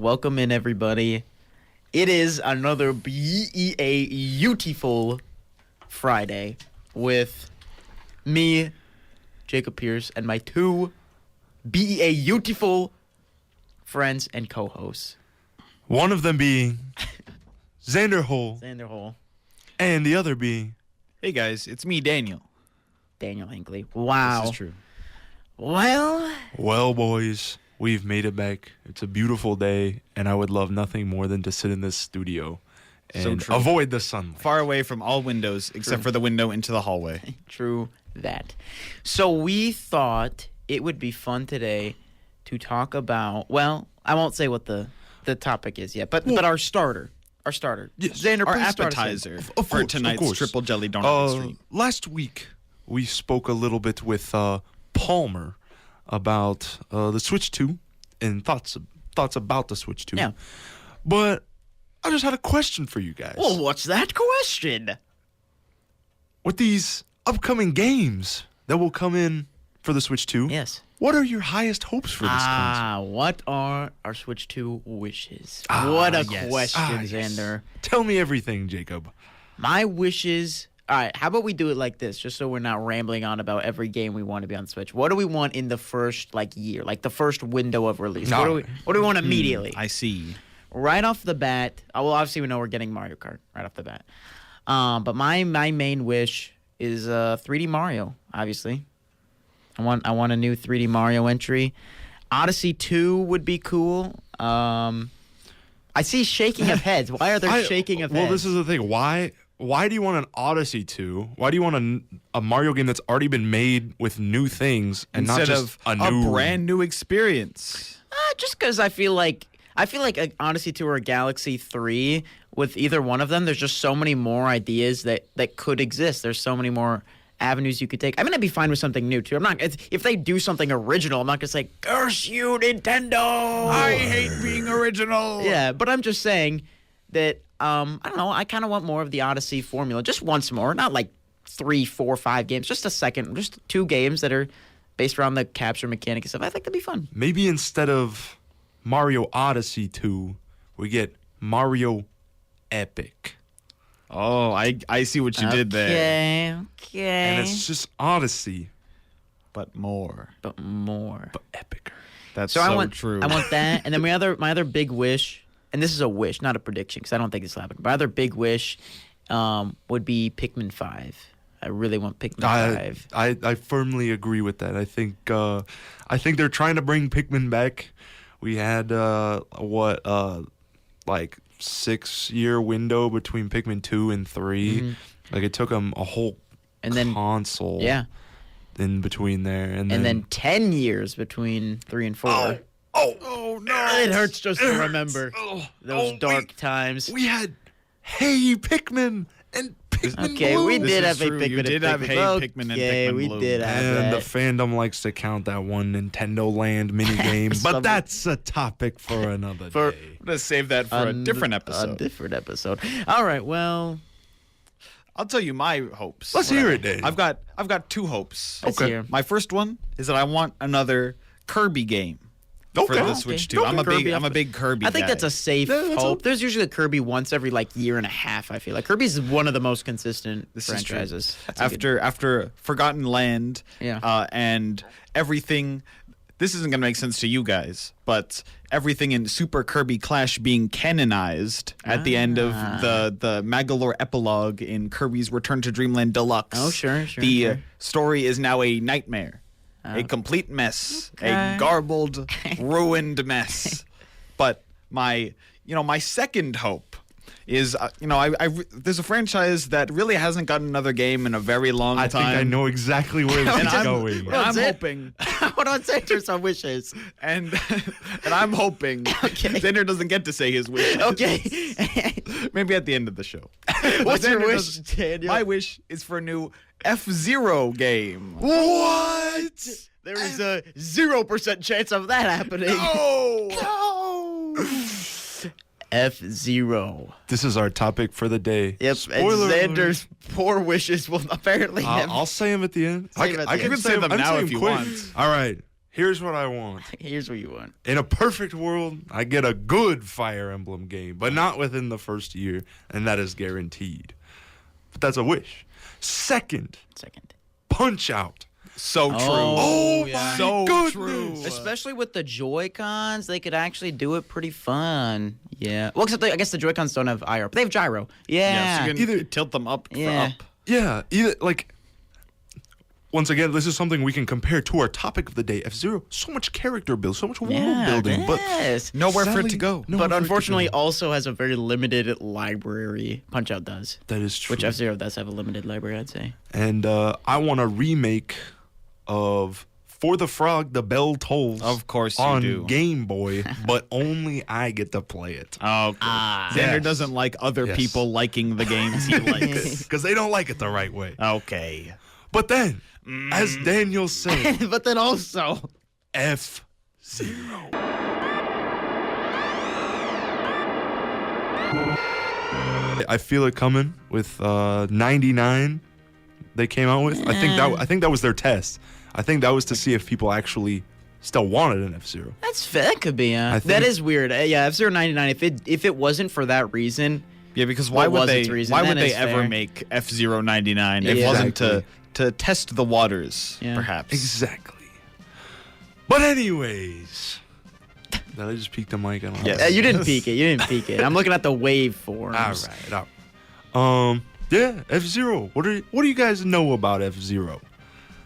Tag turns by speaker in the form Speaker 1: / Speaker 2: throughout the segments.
Speaker 1: Welcome in, everybody. It is another beautiful Friday with me, Jacob Pierce, and my two beautiful friends and co-hosts.
Speaker 2: One of them being Xander Hole.
Speaker 1: Xander Hole.
Speaker 2: And the other being...
Speaker 3: Hey, guys. It's me, Daniel.
Speaker 1: Daniel Hinckley. Wow.
Speaker 3: This is true.
Speaker 2: Well, boys, we've made it back. It's a beautiful day, and I would love nothing more than to sit in this studio and avoid the sunlight.
Speaker 3: Far away from all windows except for the window into the hallway.
Speaker 1: True that. So we thought it would be fun today to talk about, well, I won't say what the topic is yet, but our starter. Our starter.
Speaker 2: Yes.
Speaker 1: Xander,
Speaker 3: Our
Speaker 1: please start us
Speaker 3: appetizer
Speaker 1: in.
Speaker 3: for tonight's triple jelly donut stream.
Speaker 2: Last week, we spoke a little bit with Palmer about the Switch 2 and thoughts about the Switch 2.
Speaker 1: Yeah.
Speaker 2: But I just had a question for you guys.
Speaker 1: Well, what's that question?
Speaker 2: With these upcoming games that will come in for the Switch 2,
Speaker 1: Yes.
Speaker 2: what are your highest hopes for this console?
Speaker 1: What are our Switch 2 wishes? What a question,
Speaker 2: yes.
Speaker 1: Xander.
Speaker 2: Tell me everything, Jacob.
Speaker 1: My wishes... All right, how about we do it like this, just so we're not rambling on about every game we want to be on Switch. What do we want in the first year, the first window of release?
Speaker 2: No.
Speaker 1: What do we want immediately?
Speaker 3: I see.
Speaker 1: Right off the bat, well, obviously we know we're getting Mario Kart right off the bat. But my main wish is 3D Mario, obviously. I want a new 3D Mario entry. Odyssey 2 would be cool. I see shaking of heads. Why are there shaking of heads?
Speaker 2: Well, this is the thing. Why do you want an Odyssey 2? Why do you want a Mario game that's already been made with new things and
Speaker 3: Instead
Speaker 2: not just
Speaker 3: of a brand new experience?
Speaker 1: Just because I feel like an Odyssey 2 or a Galaxy 3, with either one of them, there's just so many more ideas that could exist. There's so many more avenues you could take. I mean, I'd be fine with something new too. If they do something original, I'm not gonna say curse you, Nintendo.
Speaker 3: I hate being original.
Speaker 1: Yeah, but I'm just saying that I don't know. I kind of want more of the Odyssey formula, just once more, not like 3, 4, 5 games, just just 2 games that are based around the capture mechanic and stuff. I think that'd be fun.
Speaker 2: Maybe instead of Mario Odyssey 2, we get Mario Epic.
Speaker 3: Oh, I see what you did there.
Speaker 1: Okay.
Speaker 2: And it's just Odyssey,
Speaker 3: But more.
Speaker 1: But more.
Speaker 2: but epicer.
Speaker 3: That's
Speaker 1: So
Speaker 3: so
Speaker 1: I want
Speaker 3: true.
Speaker 1: I want that, and then my other big wish, and this is a wish, not a prediction, because I don't think this will happen. My other big wish would be Pikmin 5. I really want Pikmin 5.
Speaker 2: I firmly agree with that. I think they're trying to bring Pikmin back. We had 6-year window between Pikmin 2 and 3.
Speaker 1: Mm-hmm.
Speaker 2: It took them a whole console in between there. And
Speaker 1: then 10 years between 3 and 4.
Speaker 2: Oh no!
Speaker 1: It hurts just to remember those dark times.
Speaker 2: We had Hey Pikmin and Pikmin
Speaker 1: Okay,
Speaker 2: Blue.
Speaker 1: we
Speaker 3: This
Speaker 1: did
Speaker 3: is
Speaker 1: have a
Speaker 3: true.
Speaker 1: Pikmin.
Speaker 3: You did have Hey Pikmin and
Speaker 1: Okay,
Speaker 3: Pikmin
Speaker 1: we
Speaker 3: Blue.
Speaker 1: did have
Speaker 2: And the
Speaker 1: that.
Speaker 2: fandom likes to count that one Nintendo Land minigame, but
Speaker 1: Some-
Speaker 2: that's a topic for another day.
Speaker 3: I'm going to save that for a different episode.
Speaker 1: A different episode. All right, well,
Speaker 3: I'll tell you my hopes.
Speaker 2: Let's hear it, Dave.
Speaker 3: I've got 2 hopes.
Speaker 1: let's hear.
Speaker 3: My first one is that I want another Kirby game for the Switch 2.
Speaker 1: Okay.
Speaker 3: I'm a
Speaker 1: Kirby,
Speaker 3: big Kirby guy.
Speaker 1: I think that's a safe hope. There's usually a Kirby once every year and a half, I feel like. Kirby's one of the most consistent franchises.
Speaker 3: After Forgotten Land, and everything. This isn't going to make sense to you guys, but everything in Super Kirby Clash being canonized at the end of the Magolor epilogue in Kirby's Return to Dreamland Deluxe.
Speaker 1: Oh, sure.
Speaker 3: The story is now a nightmare, a complete mess, a garbled, ruined mess. But my second hope is, there's a franchise that really hasn't gotten another game in a very long time.
Speaker 2: I think I know exactly where this is going.
Speaker 3: And I'm hoping.
Speaker 1: Hold on, say some wishes.
Speaker 3: And I'm hoping Xander doesn't get to say his wish.
Speaker 1: Okay.
Speaker 3: Maybe at the end of the show.
Speaker 1: What's your
Speaker 3: Xander
Speaker 1: wish,
Speaker 3: doesn't-
Speaker 1: Daniel?
Speaker 3: My wish is for a new F Zero game.
Speaker 2: What?
Speaker 1: There is a 0% chance of that happening.
Speaker 3: Oh!
Speaker 1: F Zero.
Speaker 2: This is our topic for the day.
Speaker 1: Yep,
Speaker 2: Spoiler
Speaker 1: and Xander's poor wishes will apparently never.
Speaker 2: I'll say them at the end.
Speaker 1: Say 'em at the end.
Speaker 3: You can say them now if you want.
Speaker 2: All right. Here's what I want.
Speaker 1: Here's what you want.
Speaker 2: In a perfect world, I get a good Fire Emblem game, but not within the first year, and that is guaranteed. But that's a wish. Second, Punch-Out.
Speaker 3: So true.
Speaker 2: Oh,
Speaker 1: yeah.
Speaker 2: my
Speaker 3: So
Speaker 2: goodness.
Speaker 3: true.
Speaker 1: Especially with the Joy-Cons, they could actually do it pretty fun. Yeah. Well, except I guess the Joy-Cons don't have IR, but they have gyro. Yeah.
Speaker 3: So you can either tilt them up for
Speaker 1: Yeah.
Speaker 3: up.
Speaker 2: Yeah, either like. Once again, this is something we can compare to our topic of the day, F-Zero. So much character build, so much world building,
Speaker 1: yes.
Speaker 3: Nowhere for it
Speaker 2: sadly,
Speaker 3: to go.
Speaker 2: nowhere
Speaker 1: But
Speaker 2: for it to
Speaker 1: unfortunately,
Speaker 2: go.
Speaker 1: also has a very limited library. Punch-Out does.
Speaker 2: That is true.
Speaker 1: Which F-Zero does have a limited library, I'd say.
Speaker 2: And I want a remake of For the Frog, The Bell Tolls.
Speaker 3: Of course you
Speaker 2: on
Speaker 3: do.
Speaker 2: Game Boy, but only I get to play it.
Speaker 3: Oh, okay. Xander
Speaker 2: Yes.
Speaker 3: doesn't like other
Speaker 2: Yes.
Speaker 3: people liking the games he likes.
Speaker 2: Because they don't like it the right way.
Speaker 3: Okay.
Speaker 2: But then, as Daniel said,
Speaker 1: But then also,
Speaker 2: F-Zero. I feel it coming with 99 they came out with. I think that was their test. I think that was to see if people actually still wanted an F-Zero.
Speaker 1: that's fair. That could be.
Speaker 2: I think-
Speaker 1: That is weird. Yeah, F-Zero 99. If it wasn't for that reason,
Speaker 3: Yeah, because why
Speaker 1: What
Speaker 3: would
Speaker 1: was
Speaker 3: they?
Speaker 1: its reason?
Speaker 3: Why
Speaker 1: That
Speaker 3: would they
Speaker 1: is
Speaker 3: ever
Speaker 1: fair.
Speaker 3: make F-Zero 99? If it
Speaker 1: Yeah.
Speaker 3: wasn't
Speaker 2: Exactly.
Speaker 3: to test the waters,
Speaker 1: Yeah.
Speaker 3: perhaps.
Speaker 2: Exactly. But anyways, did I just peek the mic? I don't know.
Speaker 3: Yes.
Speaker 1: you didn't peek it. You didn't peek it. I'm looking at the waveforms.
Speaker 2: All right. Yeah, F-Zero. What do you guys know about F-Zero?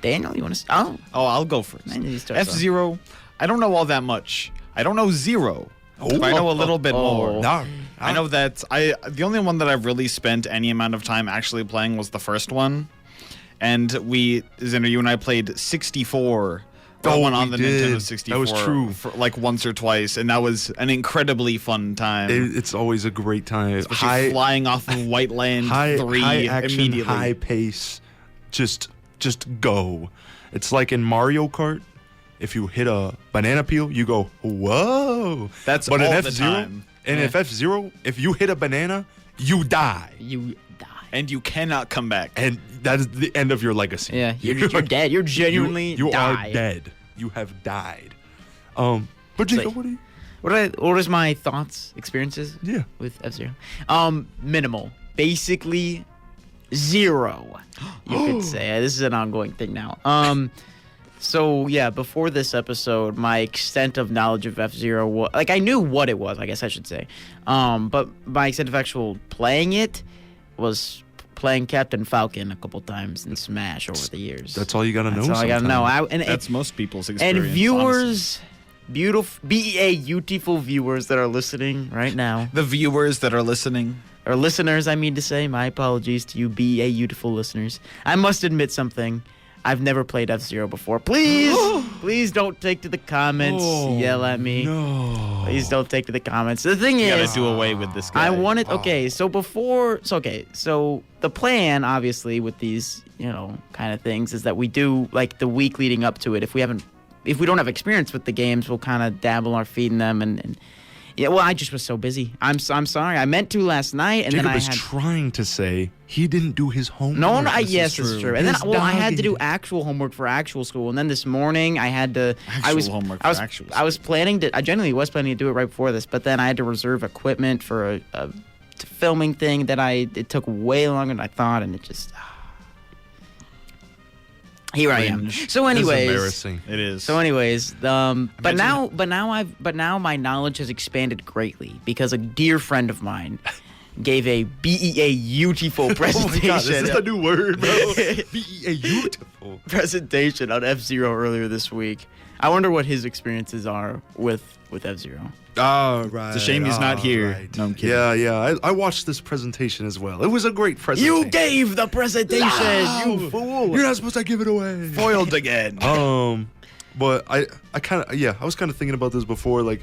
Speaker 1: Daniel, you want to? Oh,
Speaker 3: Oh, I'll go first.
Speaker 1: I need to start
Speaker 3: F-Zero, I don't know all that much. I don't know Zero. But I know a little bit more.
Speaker 2: No,
Speaker 3: I know that the only one that I've really spent any amount of time actually playing was the first one. And Xander, you and I played 64. The
Speaker 2: Oh,
Speaker 3: one on
Speaker 2: we
Speaker 3: the
Speaker 2: did.
Speaker 3: Nintendo 64.
Speaker 2: That was true.
Speaker 3: For like once or twice, and that was an incredibly fun time.
Speaker 2: It's always a great time.
Speaker 3: Especially flying off of White Land 3
Speaker 2: high action,
Speaker 3: immediately.
Speaker 2: high pace. Just go. It's like in Mario Kart. If you hit a banana peel, you go, whoa.
Speaker 3: That's
Speaker 2: but
Speaker 3: all
Speaker 2: in
Speaker 3: the
Speaker 2: F-Zero,
Speaker 3: time.
Speaker 2: and if F-Zero, if you hit a banana, you die.
Speaker 1: you die.
Speaker 3: And you cannot come back.
Speaker 2: And that is the end of your legacy.
Speaker 1: Yeah, you're dead. You're genuinely
Speaker 2: you
Speaker 1: die.
Speaker 2: are dead. You have died. But Jacob,
Speaker 1: like-
Speaker 2: what do you?
Speaker 1: What is my thoughts, experiences?
Speaker 2: Yeah.
Speaker 1: With F-Zero. Minimal. Basically, zero. You could say this is an ongoing thing now. So yeah, before this episode, my extent of knowledge of F-Zero was like I knew what it was. I guess I should say. But my extent of actual playing it was playing Captain Falcon a couple times in Smash over the years.
Speaker 2: That's all you gotta know.
Speaker 1: That's all I gotta know.
Speaker 2: sometimes.
Speaker 3: That's most people's
Speaker 1: And
Speaker 3: experience. honestly.
Speaker 1: viewers, beautiful viewers that are listening right now,
Speaker 3: The viewers that are listening.
Speaker 1: or listeners, I mean to say, my apologies to you, beautiful listeners. I must admit something. I've never played F-Zero before. Please don't take to the comments, yell at me.
Speaker 2: No.
Speaker 1: Please don't take to the comments. The thing
Speaker 3: You
Speaker 1: is,
Speaker 3: gotta do away with this guy.
Speaker 1: I wanted so the plan obviously with these kind of things is that we do like the week leading up to it. If we don't have experience with the games, we'll kind of dabble our feet in them and yeah. Well, I just was so busy. I'm sorry. I meant to last night and
Speaker 2: Jacob
Speaker 1: then I
Speaker 2: is
Speaker 1: had
Speaker 2: trying to say he didn't do his homework.
Speaker 1: no.
Speaker 2: This
Speaker 1: Yes,
Speaker 2: is
Speaker 1: it's true. And then
Speaker 2: His
Speaker 1: I had to
Speaker 2: dog
Speaker 1: do
Speaker 2: is-
Speaker 1: actual homework for actual school. And then this morning I had to. I was
Speaker 3: actual
Speaker 1: I was planning to. I genuinely was planning to do it right before this, but then I had to reserve equipment for a filming thing that it took way longer than I thought, and it just. Here I am.
Speaker 3: Cringe.
Speaker 1: So,
Speaker 2: This is
Speaker 1: anyways.
Speaker 2: embarrassing.
Speaker 3: It is.
Speaker 1: So, anyways, but
Speaker 3: Imagine-
Speaker 1: now my knowledge has expanded greatly because a dear friend of mine gave a beautiful
Speaker 2: Oh my
Speaker 1: presentation.
Speaker 2: God, is this a new word, bro? Beautiful.
Speaker 1: Presentation on F-Zero earlier this week. I wonder what his experiences are with F-Zero.
Speaker 2: All right.
Speaker 3: It's a shame he's not here.
Speaker 2: right.
Speaker 3: No, I'm kidding.
Speaker 2: Yeah. I watched this presentation as well. It was a great presentation.
Speaker 1: You gave the presentation,
Speaker 2: No!
Speaker 1: you fool.
Speaker 2: You're not supposed to give it away.
Speaker 3: Foiled again.
Speaker 2: But I was kind of thinking about this before. Like,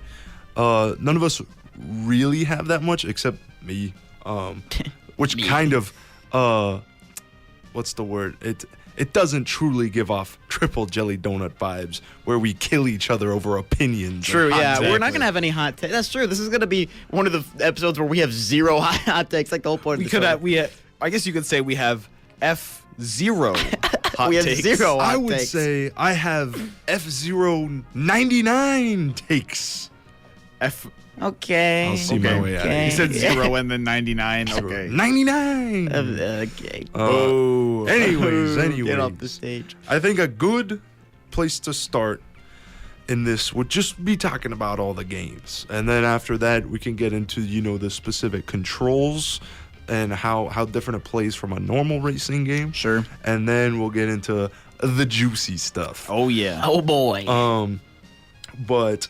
Speaker 2: none of us really have that much except me. Which kind of, what's the word? It doesn't truly give off triple jelly donut vibes where we kill each other over opinions.
Speaker 1: True,
Speaker 2: and
Speaker 1: yeah.
Speaker 2: hot
Speaker 1: We're not
Speaker 2: takes.
Speaker 1: going to have any hot takes. That's true. This is going to be one of the episodes where we have zero hot takes. Like the whole point of
Speaker 3: We
Speaker 1: the
Speaker 3: could
Speaker 1: show.
Speaker 3: have. I guess you could say we have F-Zero hot
Speaker 1: we have
Speaker 3: takes.
Speaker 1: 0 hot
Speaker 2: I would
Speaker 1: takes.
Speaker 2: say I have F-Zero 99 takes.
Speaker 1: Okay.
Speaker 2: I'll see my way out of
Speaker 1: Okay.
Speaker 3: You said 0 and then 99. Okay.
Speaker 2: 99.
Speaker 1: Okay.
Speaker 2: Anyways,
Speaker 1: Get off the stage.
Speaker 2: I think a good place to start in this would just be talking about all the games. And then after that, we can get into, the specific controls and how different it plays from a normal racing game.
Speaker 1: Sure.
Speaker 2: And then we'll get into the juicy stuff.
Speaker 3: Oh, yeah.
Speaker 1: Oh boy.
Speaker 2: But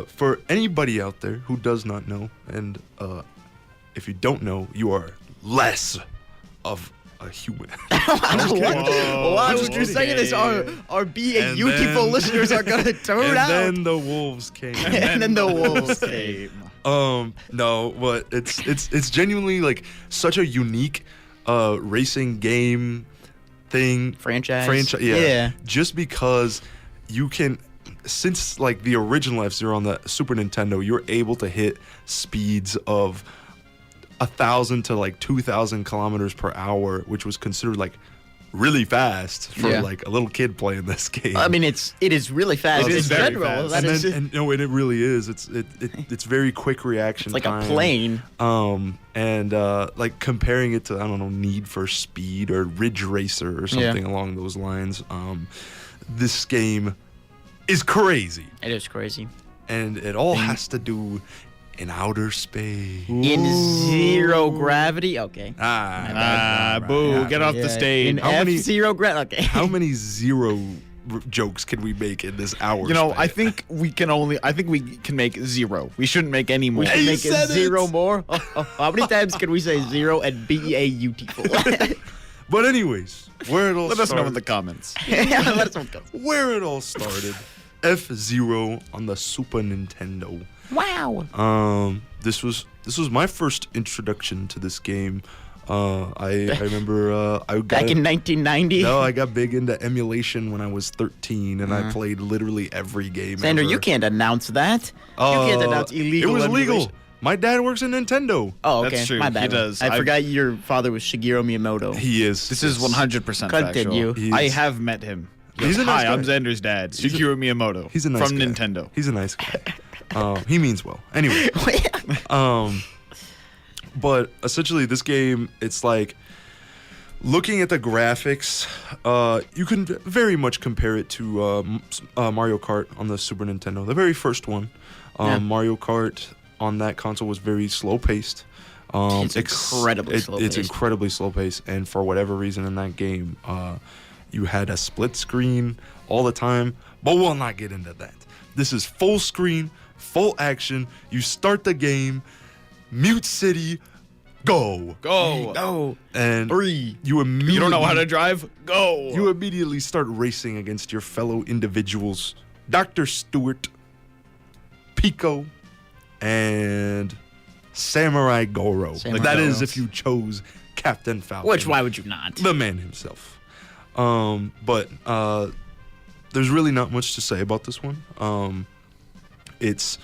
Speaker 2: for anybody out there who does not know, and if you don't know, you are less of a human.
Speaker 1: Why would you say this? Our being beautiful listeners are gonna turn out.
Speaker 2: And then the wolves came.
Speaker 1: And then the wolves came.
Speaker 2: No, but it's genuinely like such a unique racing game thing.
Speaker 1: Franchise.
Speaker 2: Yeah. Just because you can, since like the original F-Zero on the Super Nintendo, you're able to hit speeds of 1,000 to like 2,000 kilometers per hour, which was considered like really fast for like a little kid playing this game.
Speaker 1: I mean, it is really fast.
Speaker 3: It is
Speaker 1: in
Speaker 3: very
Speaker 1: general.
Speaker 3: fast.
Speaker 1: That is
Speaker 2: and it really is. It's very quick reaction.
Speaker 1: it's like
Speaker 2: time.
Speaker 1: a plane.
Speaker 2: And like comparing it to, I don't know, Need for Speed or Ridge Racer or something along those lines. This game is crazy,
Speaker 1: It is crazy.
Speaker 2: and it all has to do in outer space.
Speaker 1: In 0 gravity. Okay.
Speaker 3: Boo. Get off the stage.
Speaker 1: In
Speaker 2: How many-
Speaker 1: F-Zero gravity. Okay.
Speaker 2: How many zero jokes can we make in this hour?
Speaker 3: I think we can make 0. We shouldn't make any more.
Speaker 1: We can
Speaker 2: You
Speaker 1: make
Speaker 2: said
Speaker 1: it 0
Speaker 2: it.
Speaker 1: more. How many times can we say 0 and be a beautiful?
Speaker 2: But anyways, where it all
Speaker 3: Let us know in
Speaker 2: started.
Speaker 3: the comments.
Speaker 1: Let us go.
Speaker 2: Where it all started. F-Zero on the Super Nintendo.
Speaker 1: Wow.
Speaker 2: This was my first introduction to this game. I remember I got
Speaker 1: Back in 1990.
Speaker 2: No, I got big into emulation when I was 13, and I played literally every game.
Speaker 1: Xander,
Speaker 2: ever.
Speaker 1: you can't announce that. You can't announce illegal.
Speaker 2: It was
Speaker 1: emulation.
Speaker 2: legal. My dad works in Nintendo.
Speaker 1: Oh, okay.
Speaker 3: That's true.
Speaker 1: My bad.
Speaker 3: He does.
Speaker 1: I forgot your father was Shigeru Miyamoto.
Speaker 2: He is.
Speaker 3: This is 100%
Speaker 1: Continue.
Speaker 3: factual. I have met him.
Speaker 2: He's a nice
Speaker 3: Hi, I'm
Speaker 2: guy.
Speaker 3: Xander's dad, Shigeru Miyamoto.
Speaker 2: He's a nice
Speaker 3: from
Speaker 2: guy.
Speaker 3: Nintendo.
Speaker 2: He's a nice guy. He means well. Anyway. But essentially, this game, it's like looking at the graphics. You can very much compare it to Mario Kart on the Super Nintendo, the very first one. Mario Kart on that console was very slow paced.
Speaker 1: It's incredibly slow-paced.
Speaker 2: It's incredibly slow paced, and for whatever reason in that game, you had a split screen all the time. But we'll not get into that. This is full screen, full action. You start the game, Mute City, go.
Speaker 3: Go.
Speaker 2: And
Speaker 3: 3.
Speaker 2: you immediately
Speaker 3: You don't know how to drive? Go.
Speaker 2: You immediately start racing against your fellow individuals, Dr. Stewart, Pico, and Samurai Goro.
Speaker 1: Samurai
Speaker 2: That is
Speaker 1: Goro.
Speaker 2: if you chose Captain Falcon.
Speaker 1: Which, why would you not?
Speaker 2: The man himself. But there's really not much to say about this one. It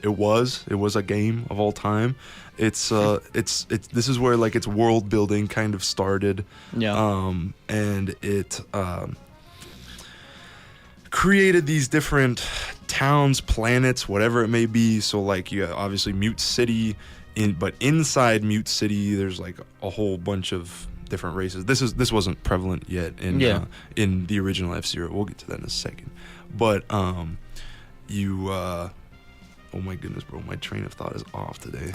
Speaker 2: was a game of all time. It's this is where like its world building kind of started.
Speaker 1: Yeah.
Speaker 2: And it created these different towns, planets, whatever it may be. So like you got obviously Mute City, but inside Mute City there's like a whole bunch of different races. This wasn't prevalent yet in the original F-Zero. We'll get to that in a second. But oh my goodness, bro, my train of thought is off today.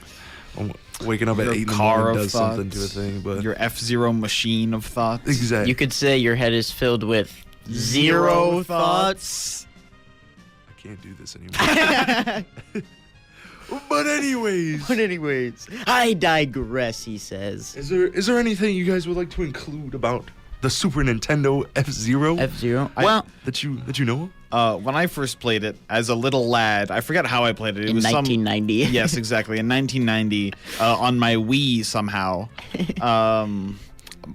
Speaker 2: I'm waking up at
Speaker 3: Your
Speaker 2: 8 in the
Speaker 3: car
Speaker 2: morning
Speaker 3: of
Speaker 2: does something to a
Speaker 3: thoughts.
Speaker 2: thing, but
Speaker 3: Your F-Zero machine of thoughts.
Speaker 2: exactly.
Speaker 1: You could say your head is filled with zero thoughts.
Speaker 2: I can't do this anymore. But anyways,
Speaker 1: I digress, he says.
Speaker 2: is there anything you guys would like to include about the Super Nintendo F-Zero?
Speaker 1: F-Zero.
Speaker 2: That you know of?
Speaker 3: When I first played it as a little lad, I forget how I played it. It
Speaker 1: in
Speaker 3: was
Speaker 1: 1990.
Speaker 3: Yes, exactly. In 1990, on my Wii somehow.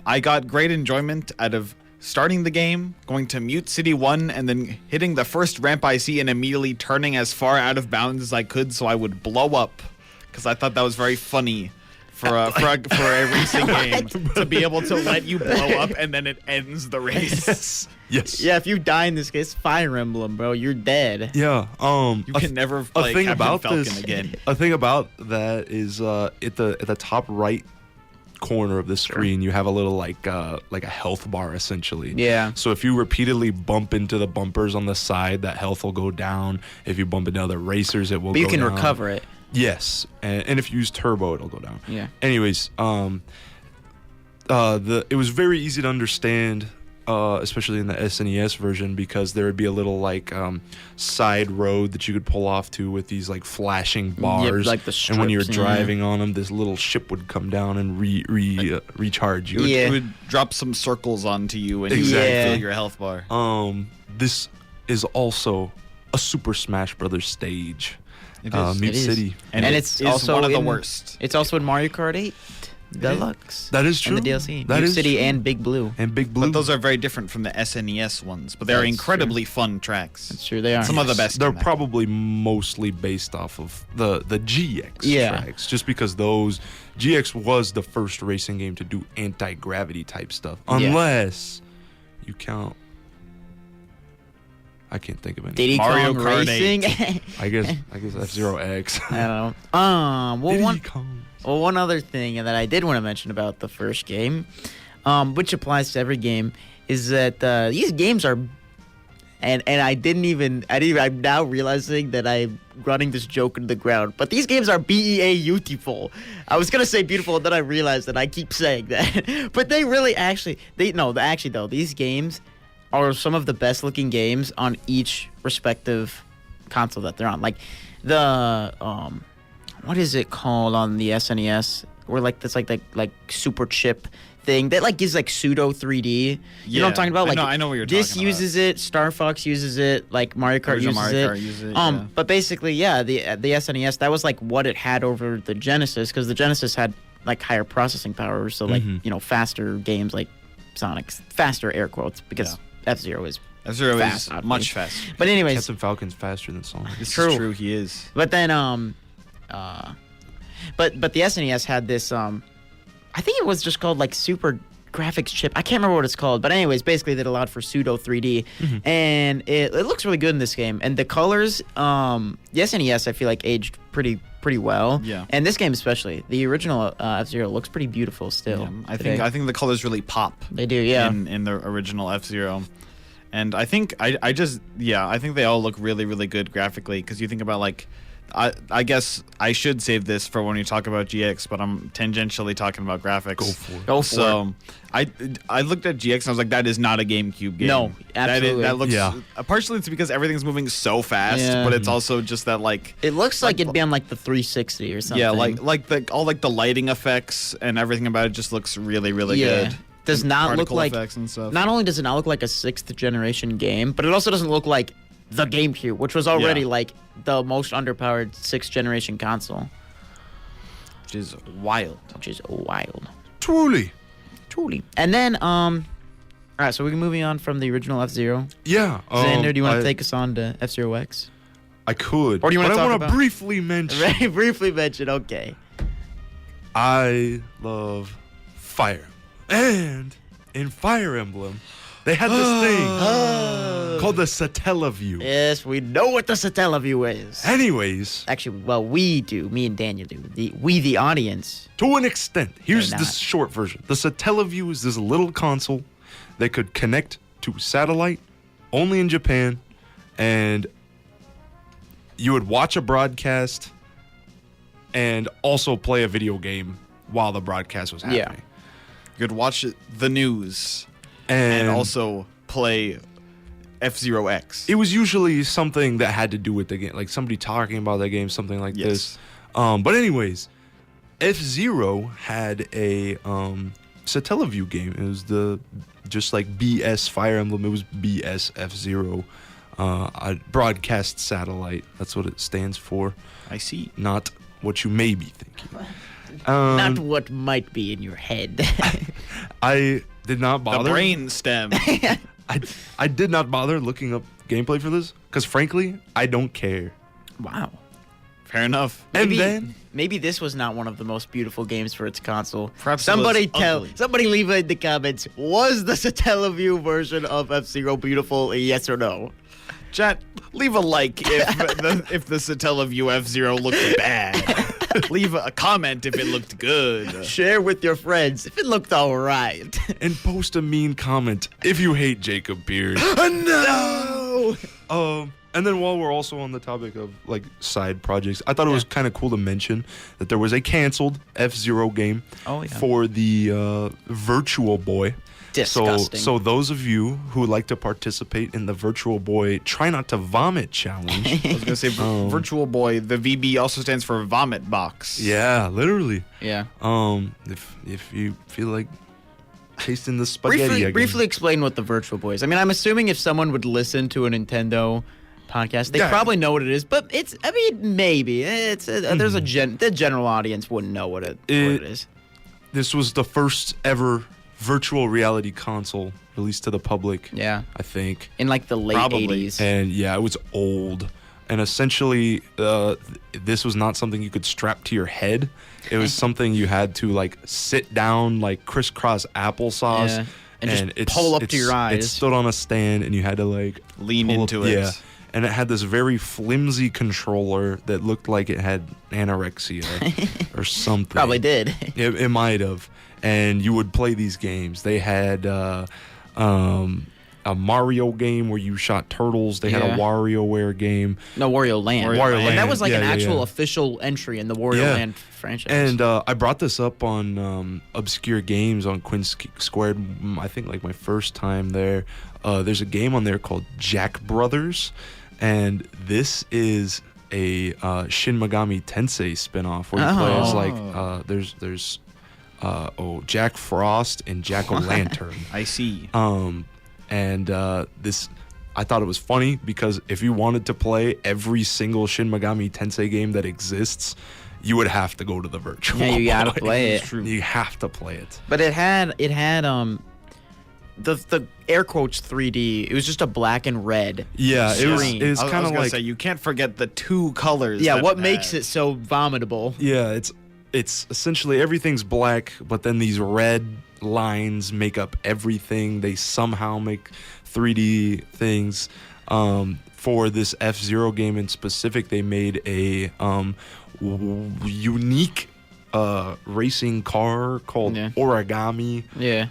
Speaker 3: I got great enjoyment out of starting the game, going to Mute City 1, and then hitting the first ramp I see and immediately turning as far out of bounds as I could so I would blow up, because I thought that was very funny. for a racing game to be able to let you blow up and then it ends the race.
Speaker 2: Yes.
Speaker 1: Yeah, if you die in this case, Fire Emblem, bro, you're dead.
Speaker 2: Yeah.
Speaker 3: You can never play
Speaker 2: thing
Speaker 3: Captain
Speaker 2: about
Speaker 3: Falcon
Speaker 2: this,
Speaker 3: again.
Speaker 2: A thing about that is at the top right corner of the screen, you have a little like a health bar essentially.
Speaker 1: Yeah.
Speaker 2: So if you repeatedly bump into the bumpers on the side, that health will go down. If you bump into other racers, it will.
Speaker 1: But you
Speaker 2: go
Speaker 1: can
Speaker 2: down.
Speaker 1: recover it.
Speaker 2: Yes, and if you use turbo, it'll go down.
Speaker 1: Yeah.
Speaker 2: Anyways, it was very easy to understand, especially in the SNES version, because there would be a little like side road that you could pull off to with these like flashing bars.
Speaker 1: like the
Speaker 2: and when you were
Speaker 1: strips, yeah.
Speaker 2: driving on them, this little ship would come down and recharge you.
Speaker 1: Yeah.
Speaker 3: It would drop some circles onto you and
Speaker 2: Exactly.
Speaker 3: you would fill your health bar.
Speaker 2: This is also a Super Smash Brothers stage.
Speaker 3: It is.
Speaker 2: Mute
Speaker 1: It is.
Speaker 2: City.
Speaker 3: And
Speaker 1: it's
Speaker 3: is
Speaker 1: also
Speaker 3: one of the
Speaker 1: in-
Speaker 3: worst.
Speaker 1: It's also in Mario Kart 8 Deluxe.
Speaker 2: That is true.
Speaker 1: And the DLC.
Speaker 2: That
Speaker 1: Mute
Speaker 2: is
Speaker 1: City
Speaker 2: true.
Speaker 1: and Big Blue.
Speaker 2: And Big Blue.
Speaker 3: But those are very different from the SNES ones. But they're
Speaker 1: That's
Speaker 3: incredibly fun tracks.
Speaker 1: That's true, they are.
Speaker 3: Some of the best.
Speaker 2: They're
Speaker 3: in that.
Speaker 2: probably mostly based off of the GX
Speaker 1: Yeah.
Speaker 2: tracks, just because those GX was the first racing game to do anti-gravity type stuff,
Speaker 1: Yeah.
Speaker 2: unless you count. I can't think of any.
Speaker 1: Diddy
Speaker 3: Mario
Speaker 1: Kong
Speaker 3: Kart
Speaker 1: Racing.
Speaker 2: I guess F-Zero X.
Speaker 1: I don't know. Well,
Speaker 2: Diddy
Speaker 1: one
Speaker 2: Kong.
Speaker 1: one other thing that I did want to mention about the first game, which applies to every game, is that these games are, and I'm now realizing that I'm running this joke into the ground, but these games are beautiful. I was gonna say beautiful, and then I realized that I keep saying that, but they really actually these games are some of the best looking games on each respective console that they're on. Like the what is it called on the SNES? Where like that's like super chip thing that like gives like pseudo 3D. You know what I'm talking about? Like
Speaker 3: I know what you're
Speaker 1: this
Speaker 3: talking about.
Speaker 1: uses it. Star Fox uses it. Like Mario Kart
Speaker 3: Original
Speaker 1: uses
Speaker 3: Mario
Speaker 1: it.
Speaker 3: Kart uses it, yeah.
Speaker 1: But basically, yeah, the SNES, that was like what it had over the Genesis, because the Genesis had like higher processing power, so like faster games like Sonic's, faster air quotes, because F-Zero is
Speaker 3: F-Zero
Speaker 1: fast,
Speaker 3: is
Speaker 1: obviously.
Speaker 3: much faster.
Speaker 1: But anyways,
Speaker 2: Captain Falcon's faster than Sonic.
Speaker 3: This
Speaker 1: True.
Speaker 3: is true. He is.
Speaker 1: but then but the SNES had this I think it was just called like Super Graphics Chip. I can't remember what it's called, but anyways, basically that allowed for pseudo 3D, and it looks really good in this game. And the colors, the SNES I feel like aged pretty well.
Speaker 3: Yeah.
Speaker 1: And this game especially, the original F-Zero looks pretty beautiful still.
Speaker 3: I
Speaker 1: today.
Speaker 3: think the colors really pop.
Speaker 1: They do, yeah.
Speaker 3: In the original F-Zero. And I think I think they all look really, really good graphically, because you think about like I guess I should save this for when we talk about GX, but I'm tangentially talking about graphics.
Speaker 2: Go for it.
Speaker 1: Go for
Speaker 3: it. I looked at GX and I was like, that is not a GameCube game.
Speaker 1: No, absolutely.
Speaker 3: That looks.
Speaker 2: Yeah.
Speaker 3: Partially it's because everything's moving so fast,
Speaker 1: Yeah.
Speaker 3: but it's also just that like.
Speaker 1: It looks like it'd be on like the 360 or something.
Speaker 3: Yeah, like the lighting effects and everything about it just looks really, really
Speaker 1: Yeah.
Speaker 3: good.
Speaker 1: Does
Speaker 3: And
Speaker 1: not look
Speaker 3: particle
Speaker 1: like.
Speaker 3: effects and stuff.
Speaker 1: Not only does it not look like a 6th generation game, but it also doesn't look like the GameCube, which was already
Speaker 3: Yeah.
Speaker 1: like the most underpowered 6th generation console,
Speaker 3: Which is wild.
Speaker 1: which is wild.
Speaker 2: Truly.
Speaker 1: And then all right, so we're moving on from the original F-Zero.
Speaker 2: Yeah.
Speaker 1: Xander, do you want to
Speaker 2: I-
Speaker 1: take us on to F-Zero X?
Speaker 2: I could.
Speaker 1: Or do you wanna
Speaker 2: but I
Speaker 1: talk
Speaker 2: want to
Speaker 1: about-
Speaker 2: briefly mention.
Speaker 1: Very briefly mention. Okay.
Speaker 2: I love Fire Emblem. And in Fire Emblem, they had this thing called the Satellaview.
Speaker 1: Yes, we know what the Satellaview is.
Speaker 2: Anyways,
Speaker 1: Actually, well, we do. Me and Daniel do. The audience.
Speaker 2: to an extent, here's
Speaker 1: They're
Speaker 2: the
Speaker 1: not.
Speaker 2: short version. The Satellaview is this little console that could connect to satellite only in Japan, and you would watch a broadcast and also play a video game while the broadcast was happening.
Speaker 1: Yeah.
Speaker 3: You could watch the news
Speaker 2: And,
Speaker 3: and also play F-Zero X.
Speaker 2: it was usually something that had to do with the game, like somebody talking about that game, something like this. But anyways, F-Zero had a Satellaview game. It was just like BS Fire Emblem. It was BS F-Zero, a broadcast satellite. That's what it stands for.
Speaker 3: I see.
Speaker 2: Not what you may be thinking.
Speaker 1: Not what might be in your head.
Speaker 2: I did not
Speaker 3: The
Speaker 2: bother.
Speaker 3: brain stem.
Speaker 2: I did not bother looking up gameplay for this because frankly, I don't care.
Speaker 1: Wow.
Speaker 3: Fair enough.
Speaker 2: And then
Speaker 1: maybe this was not one of the most beautiful games for its console.
Speaker 3: Perhaps
Speaker 1: somebody
Speaker 3: it was ugly.
Speaker 1: somebody leave it in the comments. Was the Satellaview version of F-Zero beautiful? Yes or no?
Speaker 3: Chat, leave a like if the Satellaview F-Zero looked bad. Leave a comment if it looked good.
Speaker 1: Share with your friends if it looked all right.
Speaker 2: and post a mean comment if you hate Jacob Beard.
Speaker 1: No.
Speaker 2: And then while we're also on the topic of like side projects, I thought it was kind of cool to mention that there was a canceled F-Zero game for the Virtual Boy.
Speaker 1: Disgusting.
Speaker 2: So those of you who would like to participate in the Virtual Boy Try Not to Vomit challenge.
Speaker 3: I was going to say Virtual Boy, the VB also stands for Vomit Box.
Speaker 2: Yeah, literally.
Speaker 1: Yeah.
Speaker 2: If you feel like tasting the spaghetti again.
Speaker 1: Briefly explain what the Virtual Boy is. I mean, I'm assuming if someone would listen to a Nintendo podcast, they probably know what it is, but maybe it's there's the general audience wouldn't know what it is.
Speaker 2: This was the first ever virtual reality console released to the public.
Speaker 1: Yeah,
Speaker 2: I think
Speaker 1: in like the late 80s.
Speaker 2: And yeah, it was old. And essentially, this was not something you could strap to your head. It was something you had to like sit down, like crisscross applesauce,
Speaker 1: and just pull up to your eyes.
Speaker 2: It stood on a stand, and you had to like
Speaker 3: lean into it.
Speaker 2: Yeah. And it had this very flimsy controller that looked like it had anorexia or something.
Speaker 1: Probably did.
Speaker 2: It might have. And you would play these games. They had a Mario game where you shot turtles. They had a WarioWare game.
Speaker 1: No, Wario Land.
Speaker 2: Wario Land.
Speaker 1: And that was like an actual official entry in the Wario Land franchise.
Speaker 2: And I brought this up on Obscure Games on Quinn Squared, I think like my first time there. There's a game on there called Jack Brothers. And this is a Shin Megami Tensei spinoff where you play as like there's Jack Frost and Jack-O-Lantern.
Speaker 3: I see.
Speaker 2: And this, I thought it was funny because if you wanted to play every single Shin Megami Tensei game that exists, you would have to go to the Virtual Boy.
Speaker 1: Yeah, you gotta play it.
Speaker 2: You have to play it.
Speaker 1: But it had the air quotes 3D. It was just a black and red.
Speaker 2: Yeah,
Speaker 1: screen.
Speaker 2: it was kind of like
Speaker 3: say, you can't forget the two colors.
Speaker 1: Yeah, what makes it so vomitable?
Speaker 2: Yeah, it's essentially everything's black, but then these red lines make up everything. They somehow make 3D things. For this F-Zero game in specific, they made a unique racing car called Origami.
Speaker 1: Yeah.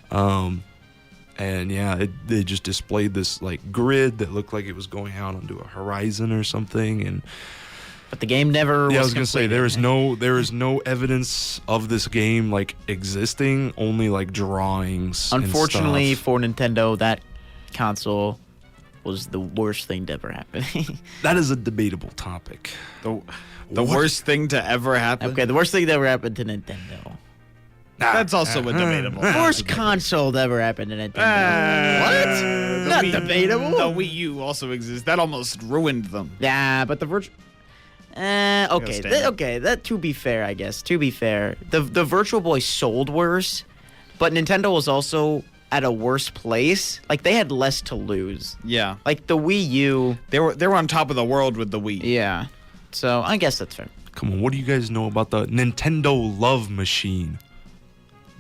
Speaker 2: And yeah, they just displayed this like grid that looked like it was going out onto a horizon or something.
Speaker 1: But the game never.
Speaker 2: Yeah, I was gonna say there is no evidence of this game like existing. Only like drawings.
Speaker 1: Unfortunately
Speaker 2: and stuff.
Speaker 1: for Nintendo, that console was the worst thing to ever happen.
Speaker 2: That is a debatable topic.
Speaker 3: The worst thing to ever happen.
Speaker 1: Okay, the worst thing that ever happened to Nintendo.
Speaker 3: That's also a debatable.
Speaker 1: Worst console that ever happened to Nintendo. What? Not debatable.
Speaker 3: The Wii U also exists. That almost ruined them.
Speaker 1: Yeah, but the Virtual. Okay. That to be fair, I guess. To be fair, the Virtual Boy sold worse, but Nintendo was also at a worse place. Like they had less to lose.
Speaker 3: Yeah.
Speaker 1: Like the Wii U.
Speaker 3: They were on top of the world with the Wii.
Speaker 1: Yeah. So I guess that's fair.
Speaker 2: Come on, what do you guys know about the Nintendo Love Machine?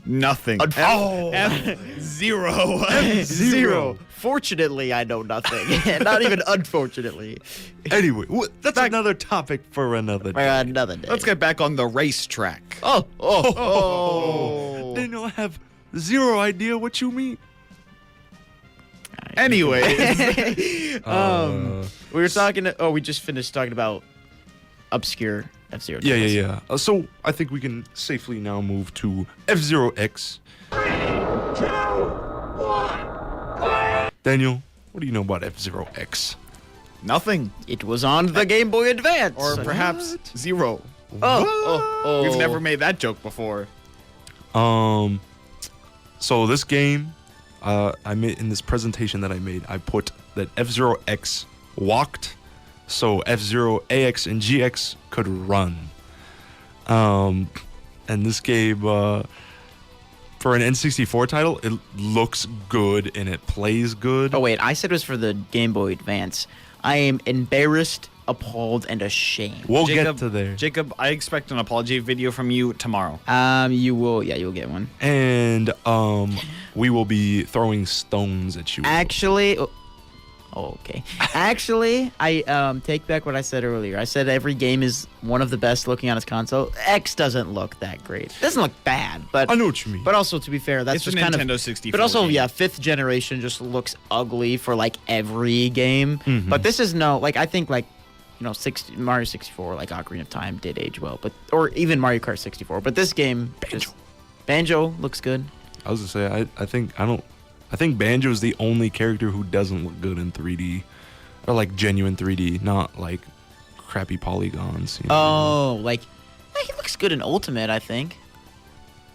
Speaker 3: Nothing.
Speaker 1: F-Zero. F-Zero. Fortunately, I know nothing. Not even unfortunately.
Speaker 2: Anyway, that's another topic for another day.
Speaker 1: Another day.
Speaker 3: Let's get back on the racetrack.
Speaker 2: Daniel, I have zero idea what you mean.
Speaker 3: Anyway,
Speaker 1: we were talking. We just finished talking about Obscure F-Zero.
Speaker 2: Yeah. So I think we can safely now move to F-Zero X. 3, 2, 1. Daniel, what do you know about F-Zero X?
Speaker 3: nothing.
Speaker 1: It was on the Game Boy Advance.
Speaker 3: Or perhaps zero.
Speaker 1: Oh.
Speaker 3: We've never made that joke before.
Speaker 2: So this game, I made in this presentation that I made, I put that F-Zero X walked, so F-Zero AX and GX could run. And this game, for an N64 title, it looks good and it plays good.
Speaker 1: Oh wait, I said it was for the Game Boy Advance. I am embarrassed appalled and ashamed.
Speaker 2: We'll
Speaker 3: Jacob,
Speaker 2: get to there.
Speaker 3: Jacob, I expect an apology video from you tomorrow.
Speaker 1: You'll get one.
Speaker 2: And we will be throwing stones at you.
Speaker 1: Actually, okay. Actually, I take back what I said earlier. I said every game is one of the best looking on its console. X doesn't look that great. It doesn't look bad, but
Speaker 2: I know what you mean.
Speaker 1: But also, to be fair, that's
Speaker 3: It's
Speaker 1: just
Speaker 3: a
Speaker 1: kind
Speaker 3: Nintendo
Speaker 1: of
Speaker 3: 64
Speaker 1: But also,
Speaker 3: game.
Speaker 1: yeah, 5th generation just looks ugly for like every game.
Speaker 2: Mm-hmm.
Speaker 1: But this is I think like, Mario 64, like Ocarina of Time, did age well, or even Mario Kart 64. But this game, Banjo looks good.
Speaker 2: I was gonna say I think Banjo is the only character who doesn't look good in 3D, or like genuine 3D, not like crappy polygons.
Speaker 1: Oh, like he looks good in Ultimate, I think.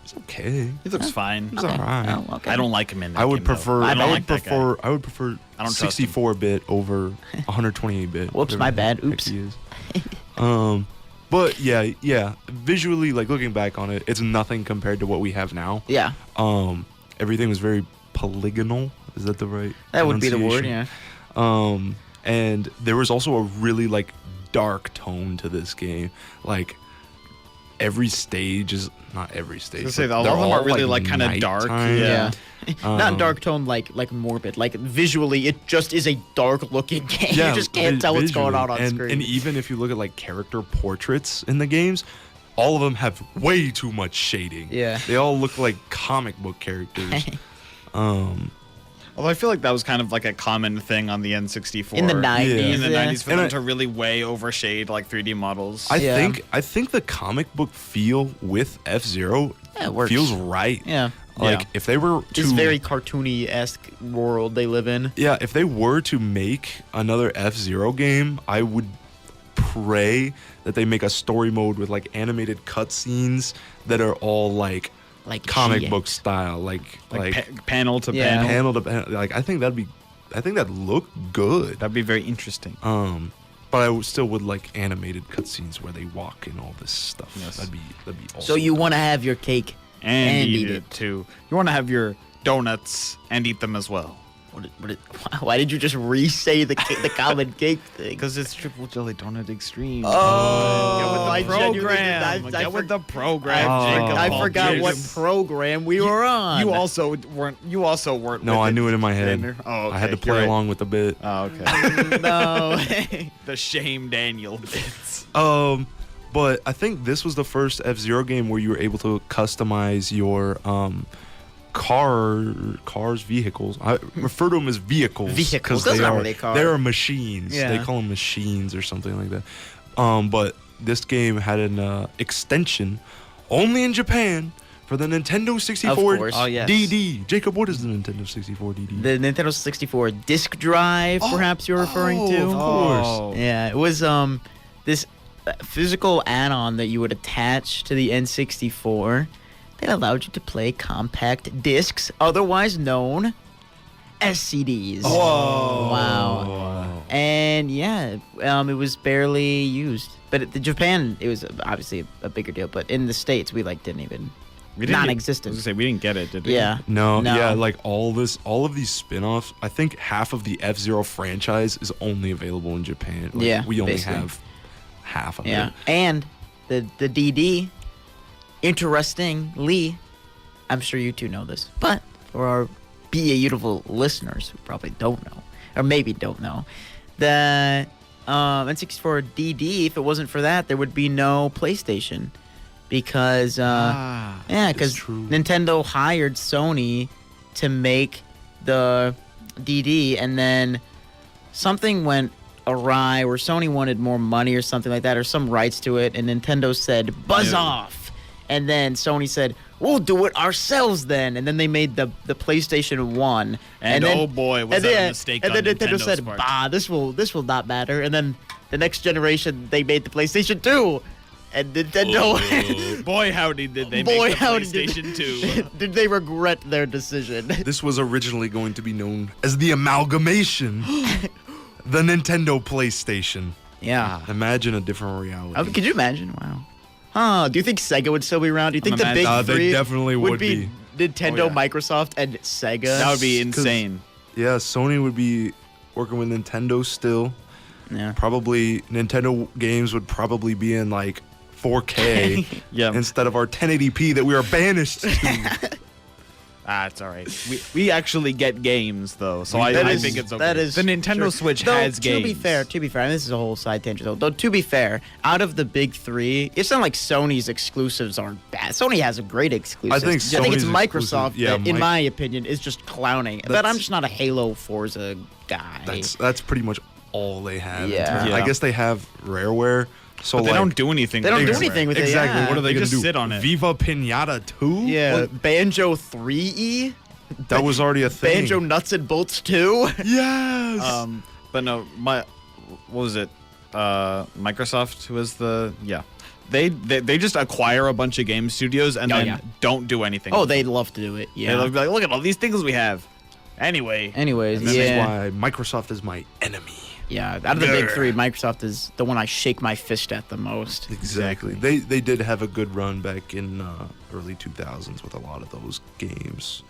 Speaker 2: It's okay.
Speaker 3: He looks fine.
Speaker 2: It's alright.
Speaker 1: Oh, okay.
Speaker 3: I don't like him in that
Speaker 2: I would
Speaker 3: game, though.
Speaker 2: prefer.
Speaker 3: I don't
Speaker 2: I
Speaker 3: like
Speaker 2: would
Speaker 3: that guy.
Speaker 2: prefer. I would prefer
Speaker 3: I don't trust him.
Speaker 2: 64-bit over 128-bit.
Speaker 1: Whoops,
Speaker 2: whatever
Speaker 1: my
Speaker 2: the
Speaker 1: bad.
Speaker 2: heck
Speaker 1: Oops.
Speaker 2: he is. But yeah. Visually, like looking back on it, it's nothing compared to what we have now.
Speaker 1: Yeah,
Speaker 2: Everything was very polygonal. Is that the right?
Speaker 1: that would be the word.
Speaker 2: pronunciation?
Speaker 1: Yeah.
Speaker 2: And there was also a really like dark tone to this game. Like every stage is not every stage.
Speaker 3: I was gonna say,
Speaker 2: but
Speaker 3: a lot
Speaker 2: they're
Speaker 3: of them are
Speaker 2: all,
Speaker 3: really, like, kinda dark.
Speaker 2: nighttime.
Speaker 3: Yeah.
Speaker 1: Not dark tone like morbid. Like visually, it just is a dark looking game.
Speaker 2: Yeah,
Speaker 1: You just can't tell what's going on
Speaker 2: visually.
Speaker 1: screen.
Speaker 2: And even if you look at like character portraits in the games, all of them have way too much shading.
Speaker 1: Yeah.
Speaker 2: They all look like comic book characters.
Speaker 3: Although I feel like that was kind of like a common thing on the N64.
Speaker 1: in the 90s.
Speaker 3: In the
Speaker 1: yeah.
Speaker 3: 90s for
Speaker 2: And
Speaker 3: them
Speaker 2: I-
Speaker 3: to really way overshade like 3D models.
Speaker 1: Yeah.
Speaker 2: I think the comic book feel with F-Zero
Speaker 1: Yeah, it works.
Speaker 2: feels right.
Speaker 1: Yeah.
Speaker 2: Like
Speaker 3: Yeah.
Speaker 2: if they were to
Speaker 1: This very cartoony-esque world they live in.
Speaker 2: Yeah, if they were to make another F-Zero game, I would pray that they make a story mode with like animated cutscenes that are all like comic
Speaker 1: GX.
Speaker 2: book style, like
Speaker 3: panel to
Speaker 1: Yeah.
Speaker 3: panel.
Speaker 2: panel to panel. Like I think that'd look good.
Speaker 3: That'd be very interesting.
Speaker 2: But I still would like animated cutscenes where they walk and all this stuff.
Speaker 3: Yes.
Speaker 2: That'd be awesome.
Speaker 1: So you want to have your cake
Speaker 3: And eat it too. You want to have your donuts and eat them as well.
Speaker 1: Why did you just re-say the common cake thing?
Speaker 3: Because it's Triple Jelly Donut Extreme.
Speaker 1: Oh,
Speaker 3: Get with the program. Get with the program. Jacob.
Speaker 1: I forgot what
Speaker 3: Jacob.
Speaker 1: program we were on.
Speaker 3: You also weren't.
Speaker 2: No,
Speaker 3: with
Speaker 2: I knew it in my head.
Speaker 3: Oh, okay.
Speaker 2: I had to
Speaker 3: You're
Speaker 2: play
Speaker 3: right.
Speaker 2: along with the bit.
Speaker 3: Oh, okay.
Speaker 1: No.
Speaker 3: The shame Daniel bits.
Speaker 2: But I think this was the first F-Zero game where you were able to customize your cars, vehicles. I refer to them as vehicles.
Speaker 1: Vehicles.
Speaker 2: 'cause
Speaker 1: Those
Speaker 2: they
Speaker 1: aren't
Speaker 2: are
Speaker 1: really cars.
Speaker 2: They are machines.
Speaker 1: Yeah.
Speaker 2: They call them machines or something like that. But this game had an extension only in Japan for the Nintendo 64
Speaker 1: Of course.
Speaker 3: Oh, yes.
Speaker 2: DD. Jacob, what is the Nintendo 64 DD?
Speaker 1: The Nintendo 64 disk drive, perhaps you're referring to.
Speaker 2: Of course.
Speaker 3: Oh.
Speaker 1: Yeah, it was this physical add-on that you would attach to the N64 that allowed you to play compact discs, otherwise known as CDs.
Speaker 2: Whoa.
Speaker 1: Wow. And yeah, it was barely used. But in Japan, it was obviously a bigger deal. But in the States, we didn't even
Speaker 3: We didn't-
Speaker 1: non-existent.
Speaker 3: I was gonna say we didn't get it, did we?
Speaker 1: Yeah.
Speaker 2: No, yeah, like all of these spin-offs, I think half of the F-Zero franchise is only available in Japan. Like,
Speaker 1: Yeah,
Speaker 2: we only
Speaker 1: basically.
Speaker 2: have half of
Speaker 1: Yeah,
Speaker 2: it.
Speaker 1: and the DD, interestingly, I'm sure you two know this, but for our beautiful listeners who probably don't know, or maybe don't know, the N64 DD, if it wasn't for that, there would be no PlayStation, because
Speaker 2: it's true.
Speaker 1: Nintendo hired Sony to make the DD, and then something went awry where Sony wanted more money or something like that, or some rights to it, and Nintendo said buzz
Speaker 3: Yeah.
Speaker 1: off, and then Sony said we'll do it ourselves then, and then they made the PlayStation 1,
Speaker 3: And
Speaker 1: then,
Speaker 3: oh boy, was
Speaker 1: and
Speaker 3: that a
Speaker 1: then,
Speaker 3: mistake
Speaker 1: and
Speaker 3: on
Speaker 1: then Nintendo
Speaker 3: Nintendo's
Speaker 1: said
Speaker 3: part.
Speaker 1: bah, this will not matter, and then the next generation they made the PlayStation 2, and Nintendo
Speaker 3: Boy, howdy did they
Speaker 1: Boy,
Speaker 3: make the
Speaker 1: howdy
Speaker 3: PlayStation 2.
Speaker 1: did they regret their decision.
Speaker 2: This was originally going to be known as the amalgamation, the Nintendo PlayStation.
Speaker 1: Yeah.
Speaker 2: Imagine a different reality.
Speaker 1: Could you imagine? Wow. Huh. Do you think Sega would still be around? Do you think the big
Speaker 2: they
Speaker 1: three
Speaker 2: definitely would
Speaker 1: be Nintendo,
Speaker 3: Oh, yeah.
Speaker 1: Microsoft, and Sega?
Speaker 3: That would be insane.
Speaker 2: Yeah, Sony would be working with Nintendo still.
Speaker 1: Yeah.
Speaker 2: Probably Nintendo games would probably be in like 4K
Speaker 3: Yeah.
Speaker 2: instead of our 1080p that we are banished to.
Speaker 3: It's all right. We actually get games though, so I think it's okay.
Speaker 1: that is
Speaker 3: the Nintendo
Speaker 1: true.
Speaker 3: Switch
Speaker 1: Though,
Speaker 3: has games.
Speaker 1: To be fair, and this is a whole side tangent though. To be fair, out of the big three, it's not like Sony's exclusives are bad. Sony has a great exclusive.
Speaker 2: I think
Speaker 1: it's
Speaker 2: Sony's
Speaker 1: Microsoft
Speaker 2: exclusive- yeah,
Speaker 1: that, in my opinion, is just clowning. But I'm just not a Halo Forza guy.
Speaker 2: That's pretty much all they have.
Speaker 1: Yeah.
Speaker 2: I guess they have Rareware. So
Speaker 3: But they
Speaker 2: like,
Speaker 3: don't do anything.
Speaker 1: They don't
Speaker 3: with
Speaker 1: do
Speaker 3: it.
Speaker 1: anything with it.
Speaker 2: exactly.
Speaker 1: Yeah.
Speaker 2: What are they
Speaker 3: They
Speaker 2: gonna
Speaker 3: just
Speaker 2: do?
Speaker 3: sit on it.
Speaker 2: Viva Pinata 2?
Speaker 1: Yeah, Banjo 3E,
Speaker 2: That was already a thing.
Speaker 1: Banjo Nuts and Bolts 2.
Speaker 2: Yes.
Speaker 3: But no, what was it? Microsoft was the They just acquire a bunch of game studios and then don't do anything.
Speaker 1: Oh,
Speaker 3: with
Speaker 1: they'd
Speaker 3: them.
Speaker 1: love to do it.
Speaker 3: They
Speaker 1: Yeah.
Speaker 3: love to be like, look at all these things we have. Anyway,
Speaker 1: Anyways,
Speaker 2: This is
Speaker 1: yeah.
Speaker 2: why Microsoft is my enemy.
Speaker 1: Yeah, out of the big three, Microsoft is the one I shake my fist at the most.
Speaker 2: Exactly. They did have a good run back in early 2000s with a lot of those games.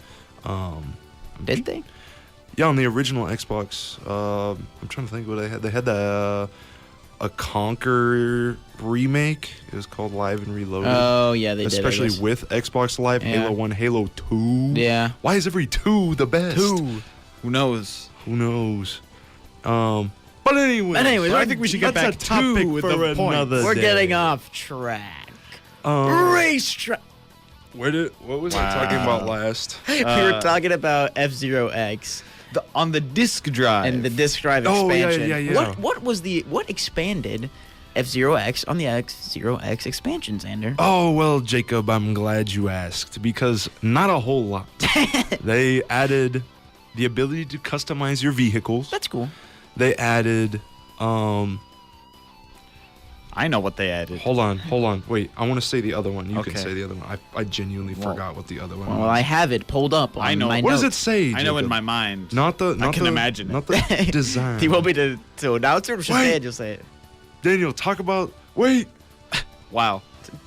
Speaker 1: Did they?
Speaker 2: Yeah, on the original Xbox, I'm trying to think what they had. They had a Conquer remake. It was called Live and Reloaded.
Speaker 1: Oh, yeah, they did.
Speaker 2: Especially with Xbox Live,
Speaker 1: Yeah.
Speaker 2: Halo 1, Halo 2.
Speaker 1: Yeah.
Speaker 2: Why is every 2 the best?
Speaker 3: who knows?
Speaker 2: Who knows? But anyway,
Speaker 3: I think we should get back
Speaker 2: that's a topic
Speaker 3: to
Speaker 2: for
Speaker 3: the point.
Speaker 2: another
Speaker 1: We're
Speaker 2: day.
Speaker 1: getting off track.
Speaker 2: Racetrack. What was I talking about last?
Speaker 1: We were talking about F-Zero X
Speaker 3: On the disk drive.
Speaker 1: and the disk drive
Speaker 2: Oh, yeah,
Speaker 1: expansion.
Speaker 2: yeah.
Speaker 1: What expanded F-Zero X on the X-Zero X expansion, Xander?
Speaker 2: Oh, well, Jacob, I'm glad you asked because not a whole lot. They added the ability to customize your vehicles.
Speaker 1: That's cool.
Speaker 2: They added
Speaker 3: I know what they added.
Speaker 2: Hold on. Wait, I want to say the other one. You can
Speaker 3: Okay.
Speaker 2: say the other one. I genuinely forgot what the other one
Speaker 1: Well,
Speaker 2: was.
Speaker 1: I have it pulled up on
Speaker 3: I know.
Speaker 1: my
Speaker 2: What does it
Speaker 1: notes.
Speaker 2: say,
Speaker 3: I know in
Speaker 2: Jacob?
Speaker 3: my mind.
Speaker 2: Not the. Not
Speaker 3: can
Speaker 2: the,
Speaker 3: imagine it.
Speaker 2: Not the design.
Speaker 1: Do you want me to announce it or should
Speaker 2: Wait.
Speaker 1: Daniel say it?
Speaker 2: Daniel, talk about. Wait,
Speaker 3: Wow.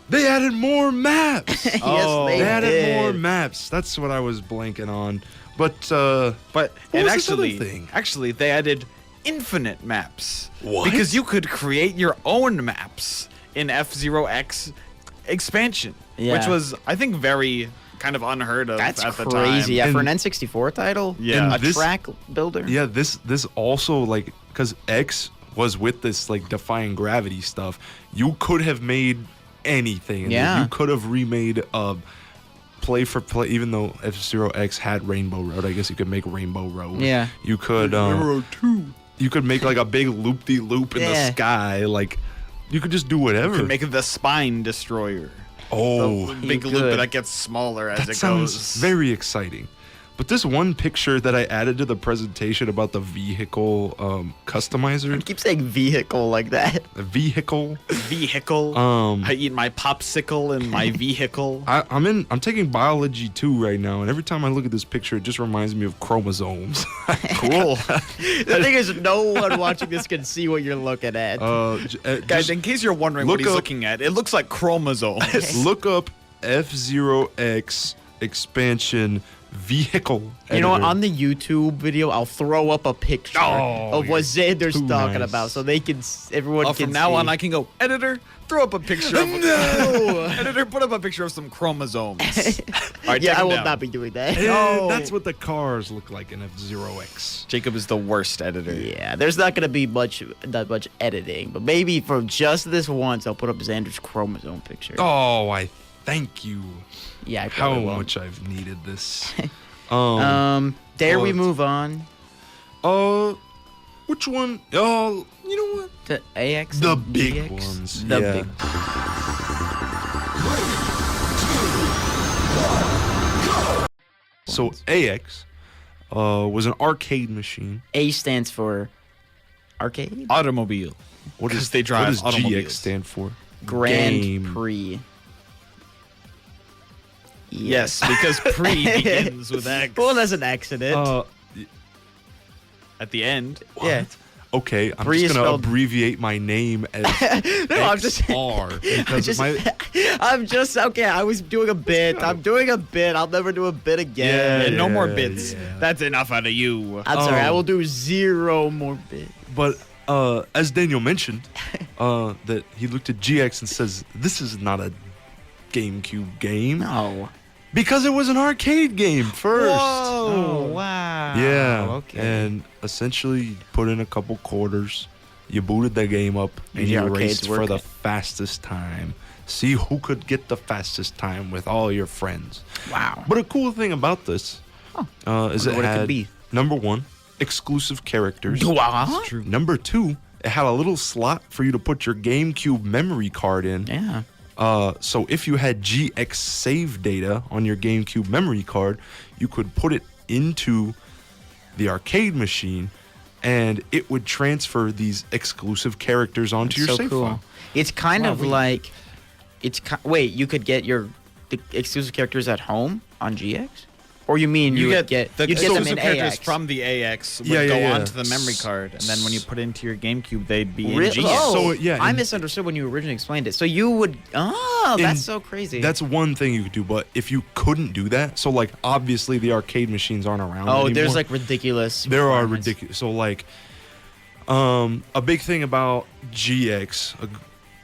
Speaker 2: they added more maps.
Speaker 1: Yes,
Speaker 3: Oh.
Speaker 1: they
Speaker 2: They added
Speaker 1: did.
Speaker 2: more maps. That's what I was blanking on. But
Speaker 3: But
Speaker 2: What
Speaker 3: and
Speaker 2: was this other
Speaker 3: actually,
Speaker 2: thing?
Speaker 3: they added infinite maps.
Speaker 2: What?
Speaker 3: Because you could create your own maps in F-Zero X expansion,
Speaker 1: Yeah.
Speaker 3: which was I think very kind of unheard of
Speaker 1: That's
Speaker 3: at the
Speaker 1: crazy.
Speaker 3: time.
Speaker 1: Yeah, for an
Speaker 2: And-
Speaker 1: N64 title?
Speaker 3: Yeah.
Speaker 1: A
Speaker 2: this-
Speaker 1: track builder?
Speaker 2: yeah, this also like because X was with this like defying gravity stuff. You could have made anything. in
Speaker 1: Yeah.
Speaker 2: there. You could have remade play for play. Even though F-Zero X had Rainbow Road, I guess you could make Rainbow Road.
Speaker 1: Yeah.
Speaker 2: You could. You could make like a big loop-de-loop in the
Speaker 1: Yeah.
Speaker 2: sky. Like you could just do whatever.
Speaker 3: You could make the Spine Destroyer.
Speaker 2: oh,
Speaker 3: Big
Speaker 1: You
Speaker 3: loop
Speaker 1: could.
Speaker 3: that gets smaller as
Speaker 2: that
Speaker 3: it
Speaker 2: sounds
Speaker 3: goes.
Speaker 2: very exciting. But this one picture that I added to the presentation about the vehicle customizer,
Speaker 1: Keep saying vehicle like that.
Speaker 2: the vehicle.
Speaker 3: vehicle. I eat my popsicle in my vehicle.
Speaker 2: I'm taking biology 2 right now, and every time I look at this picture, it just reminds me of chromosomes.
Speaker 3: Cool.
Speaker 1: The thing is, no one watching this can see what you're looking at.
Speaker 3: Guys,
Speaker 2: Just
Speaker 3: in case you're wondering
Speaker 2: look
Speaker 3: what he's
Speaker 2: up-
Speaker 3: looking at, it looks like chromosomes.
Speaker 2: look up F-Zero X expansion vehicle.
Speaker 1: You know what?
Speaker 2: editor.
Speaker 1: On the YouTube video, I'll throw up a picture
Speaker 2: Oh,
Speaker 1: of what Xander's
Speaker 2: too
Speaker 1: talking
Speaker 2: nice.
Speaker 1: about, so they can, everyone can
Speaker 3: From now
Speaker 1: see.
Speaker 3: on, I can go, editor, throw up a picture of
Speaker 1: No!
Speaker 3: editor, put up a picture of some chromosomes. All right,
Speaker 1: Yeah,
Speaker 3: take
Speaker 1: I
Speaker 3: him
Speaker 1: will
Speaker 3: down.
Speaker 1: not be doing that.
Speaker 2: And that's what the cars look like in F-Zero X.
Speaker 3: Jacob is the worst editor.
Speaker 1: Yeah, there's not gonna be that much editing, but maybe for just this once, I'll put up Xander's chromosome picture.
Speaker 2: Oh, I thank you.
Speaker 1: Yeah, I
Speaker 2: How
Speaker 1: probably will.
Speaker 2: much I've needed this.
Speaker 1: Dare we
Speaker 2: but-
Speaker 1: move on
Speaker 2: Which one? Oh, you know what?
Speaker 1: to AX?
Speaker 2: The
Speaker 1: and
Speaker 2: big
Speaker 1: DX?
Speaker 2: ones.
Speaker 1: The
Speaker 2: yeah.
Speaker 1: big.
Speaker 2: So AX was an arcade machine.
Speaker 1: A stands for arcade.
Speaker 3: Automobile.
Speaker 2: What
Speaker 3: 'Cause
Speaker 2: does
Speaker 3: they drive
Speaker 2: What does
Speaker 3: automobiles.
Speaker 2: GX stand for?
Speaker 1: Grand
Speaker 2: Game.
Speaker 1: Prix.
Speaker 3: Yes, because pre begins with X
Speaker 1: Well, there's an accident.
Speaker 3: at the end.
Speaker 1: Yeah.
Speaker 2: Okay, I'm
Speaker 1: Bree
Speaker 2: just
Speaker 1: is
Speaker 2: gonna
Speaker 1: spelled-
Speaker 2: abbreviate my name as
Speaker 1: No, I'm just.
Speaker 2: XR because
Speaker 1: just-
Speaker 2: my
Speaker 1: I'm just okay. I was doing a bit. I'm doing a bit. I'll never do a bit again.
Speaker 3: And no more
Speaker 2: Yeah,
Speaker 3: bits.
Speaker 2: yeah.
Speaker 3: That's enough out of you.
Speaker 1: I'm sorry. I
Speaker 2: Oh.
Speaker 1: will do 0 more bits.
Speaker 2: but as Daniel mentioned, that he looked at GX and says, "This is not a GameCube game."
Speaker 1: No.
Speaker 2: Because it was an arcade game first.
Speaker 1: Oh, wow.
Speaker 2: Yeah.
Speaker 1: Okay.
Speaker 2: And essentially, you put in a couple quarters, you booted the game up, and
Speaker 1: The
Speaker 2: you
Speaker 1: arcades
Speaker 2: raced for
Speaker 1: work.
Speaker 2: the fastest time. See who could get the fastest time with all your friends.
Speaker 1: Wow.
Speaker 2: But a cool thing about this is it
Speaker 1: Wonder what it
Speaker 2: had,
Speaker 1: could be.
Speaker 2: number one, exclusive characters.
Speaker 1: What?
Speaker 3: True.
Speaker 2: Number two, it had a little slot for you to put your GameCube memory card in.
Speaker 1: Yeah.
Speaker 2: So if you had GX save data on your GameCube memory card, you could put it into the arcade machine, and it would transfer these exclusive characters onto your
Speaker 1: so
Speaker 2: save
Speaker 1: cool.
Speaker 2: file.
Speaker 1: It's kind
Speaker 3: Wow,
Speaker 1: of
Speaker 3: we-
Speaker 1: like, wait, you could get the exclusive characters at home on GX, or you mean you would get
Speaker 3: the
Speaker 1: you'd get them
Speaker 3: exclusive
Speaker 1: in
Speaker 3: characters
Speaker 1: AX
Speaker 3: from the AX would
Speaker 2: Yeah,
Speaker 3: go
Speaker 2: yeah.
Speaker 3: onto the memory card, and then when you put it into your GameCube, they'd be in
Speaker 1: Really?
Speaker 3: GX.
Speaker 1: Oh,
Speaker 2: So, yeah,
Speaker 1: I
Speaker 2: and-
Speaker 1: misunderstood when you originally explained it. So you would, that's
Speaker 2: And
Speaker 1: so crazy.
Speaker 2: That's one thing you could do, but if you couldn't do that, so like obviously the arcade machines aren't around
Speaker 1: oh,
Speaker 2: anymore.
Speaker 1: there's like ridiculous.
Speaker 2: There are
Speaker 1: requirements.
Speaker 2: ridiculous. So like, a big thing about GX,